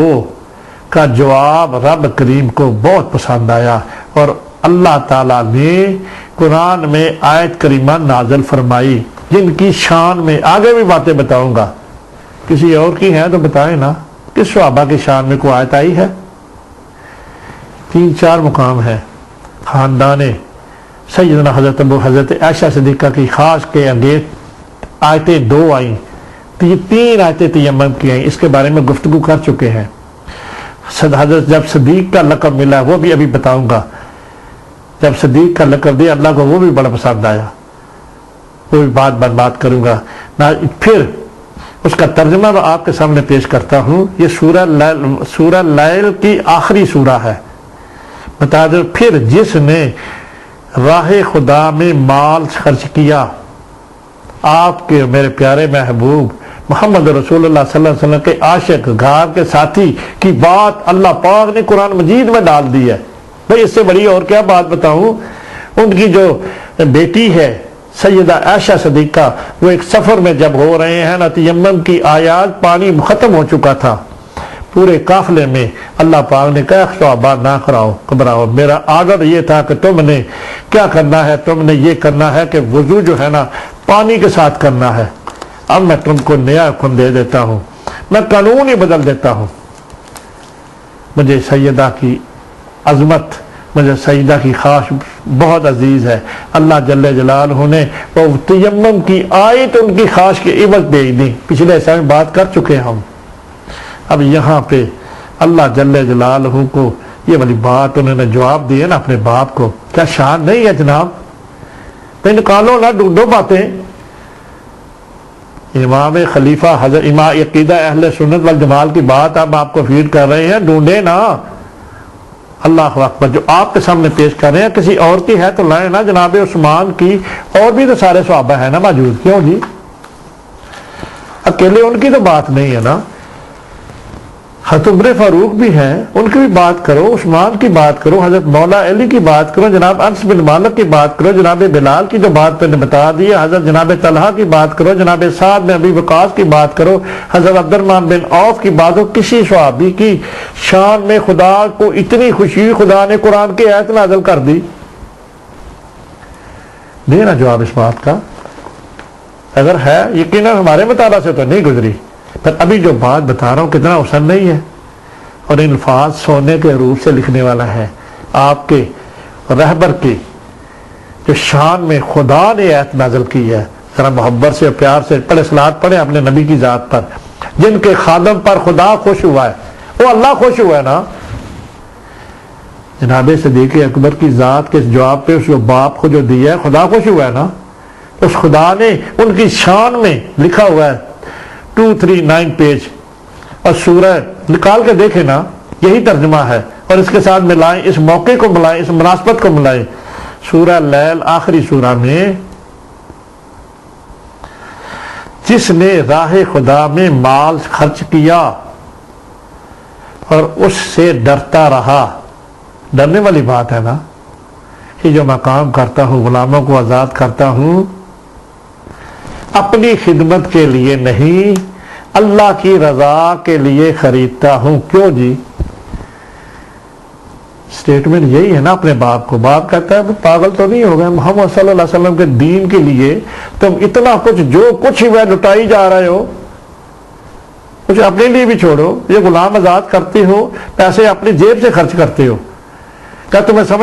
کا جواب رب کریم کو بہت پسند آیا، اور اللہ تعالیٰ نے قرآن میں آیت کریمہ نازل فرمائی جن کی شان میں آگے بھی باتیں بتاؤں گا۔ کسی اور کی ہیں تو بتائیں نا، کس صحابہ کی شان میں کوئی آیت آئی ہے؟ 3-4 مقام ہے۔ خاندان سیدنا حضرت عائشہ صدیقہ کی خاص کے انگیز آیتیں 2 آئیں، 3 آیتیں تیمم کی آئیں، اس کے بارے میں گفتگو کر چکے ہیں۔ حضرت جب صدیق کا لقب ملا وہ بھی ابھی بتاؤں گا، جب صدیق کا لقب دیا اللہ کو وہ بھی بڑا پسند آیا، وہ بھی بات کروں گا۔ پھر اس کا ترجمہ میں آپ کے سامنے پیش کرتا ہوں۔ یہ سورہ لیل کی آخری سورہ ہے۔ بتا دو، پھر جس نے راہ خدا میں مال خرچ کیا، آپ کے میرے پیارے محبوب محمد رسول اللہ صلی اللہ علیہ وسلم کے عاشق گھر کے ساتھی کی بات اللہ پاک نے قرآن مجید میں ڈال دی ہے۔ بھئی اس سے بڑی اور کیا بات بتاؤں؟ ان کی جو بیٹی ہے سیدہ عائشہ صدیقہ، وہ ایک سفر میں جب ہو رہے ہیں نا، تیمم کی آیات، پانی ختم ہو چکا تھا پورے قافلے میں، اللہ پاک نے کہا صحابہ نہ گھبراؤ، میرا آرڈر یہ تھا کہ تم نے کیا کرنا ہے، تم نے یہ کرنا ہے کہ وضو جو ہے نا پانی کے ساتھ کرنا ہے۔ اب میں تم کو نیا حکم دے دیتا ہوں، میں قانون ہی بدل دیتا ہوں۔ مجھے سیدہ کی عظمت، مجھے سیدہ کی خاص بہت عزیز ہے۔ اللہ جل جلالہ نے وہ تیمم کی آیت ان کی خاص کی عوض بھیج دی۔ پچھلے حصے میں بات کر چکے ہم۔ اب یہاں پہ اللہ جل جلالہ کو یہ والی بات انہوں نے جواب دی ہے نا اپنے باپ کو، کیا شان نہیں ہے جناب؟ تو نکالو نا، ڈھونڈو باتیں۔ امام خلیفہ حضرت امام عقیدہ اہل سنت والجماعت کی بات اب آپ کو فیڈ کر رہے ہیں، ڈھونڈے نا۔ اللہ اکبر، جو آپ کے سامنے پیش کر رہے ہیں کسی اور کی ہے تو لائیں نا، جناب عثمان کی، اور بھی تو سارے صحابہ ہیں نا موجود، کیوں جی اکیلے ان کی تو بات نہیں ہے نا؟ حضرت عمر فاروق بھی ہیں، ان کی بھی بات کرو، عثمان کی بات کرو، حضرت مولا علی کی بات کرو، جناب انس بن مالک کی بات کرو، جناب بلال کی جو بات میں نے بتا دی ہے، حضرت جناب طلحہ کی بات کرو، جناب سعد بن ابی وقاص کی بات کرو، حضرت عبد الرحمن بن عوف کی بات ہو۔ کسی صحابی کی شان میں خدا کو اتنی خوشی خدا نے قرآن کی آیت نازل کر دی؟ دینا جواب اس بات کا، اگر ہے یقیناً ہمارے مطالعہ سے تو نہیں گزری۔ پھر ابھی جو بات بتا رہا ہوں کتنا حسن نہیں ہے، اور ان الفاظ سونے کے حروف سے لکھنے والا ہے، آپ کے رہبر کی جو شان میں خدا نے آیت نازل کی ہے، ذرا محبت سے اور پیار سے پڑھے، صلوات پڑھے اپنے نبی کی ذات پر، جن کے خادم پر خدا خوش ہوا ہے، وہ اللہ خوش ہوا ہے نا۔ جناب صدیق اکبر کی ذات کے جواب پہ اس جو باپ کو جو دیا ہے، خدا خوش ہوا ہے نا۔ اس خدا نے ان کی شان میں لکھا ہوا ہے 239 پیج، اور سورہ نکال کے دیکھیں نا، یہی ترجمہ ہے، اور اس کے ساتھ ملائیں، اس موقع کو ملائیں، اس مناسبت کو ملائیں۔ سورہ لیل آخری سورہ میں، جس نے راہ خدا میں مال خرچ کیا اور اس سے ڈرتا رہا، ڈرنے والی بات ہے نا، یہ جو میں کام کرتا ہوں، غلاموں کو آزاد کرتا ہوں، اپنی خدمت کے لیے نہیں، اللہ کی رضا کے لیے خریدتا ہوں۔ کیوں جی؟ سٹیٹمنٹ یہی ہے نا اپنے باپ کو۔ باپ کہتا ہے پاگل تو نہیں ہو گئے، محمد صلی اللہ علیہ وسلم کے دین کے لیے تم اتنا کچھ، جو کچھ ہی لٹائی جا رہے ہو، کچھ اپنے لیے بھی چھوڑو، یہ غلام آزاد کرتے ہو، پیسے اپنی جیب سے خرچ کرتے ہو، کیا تمہیں سمجھ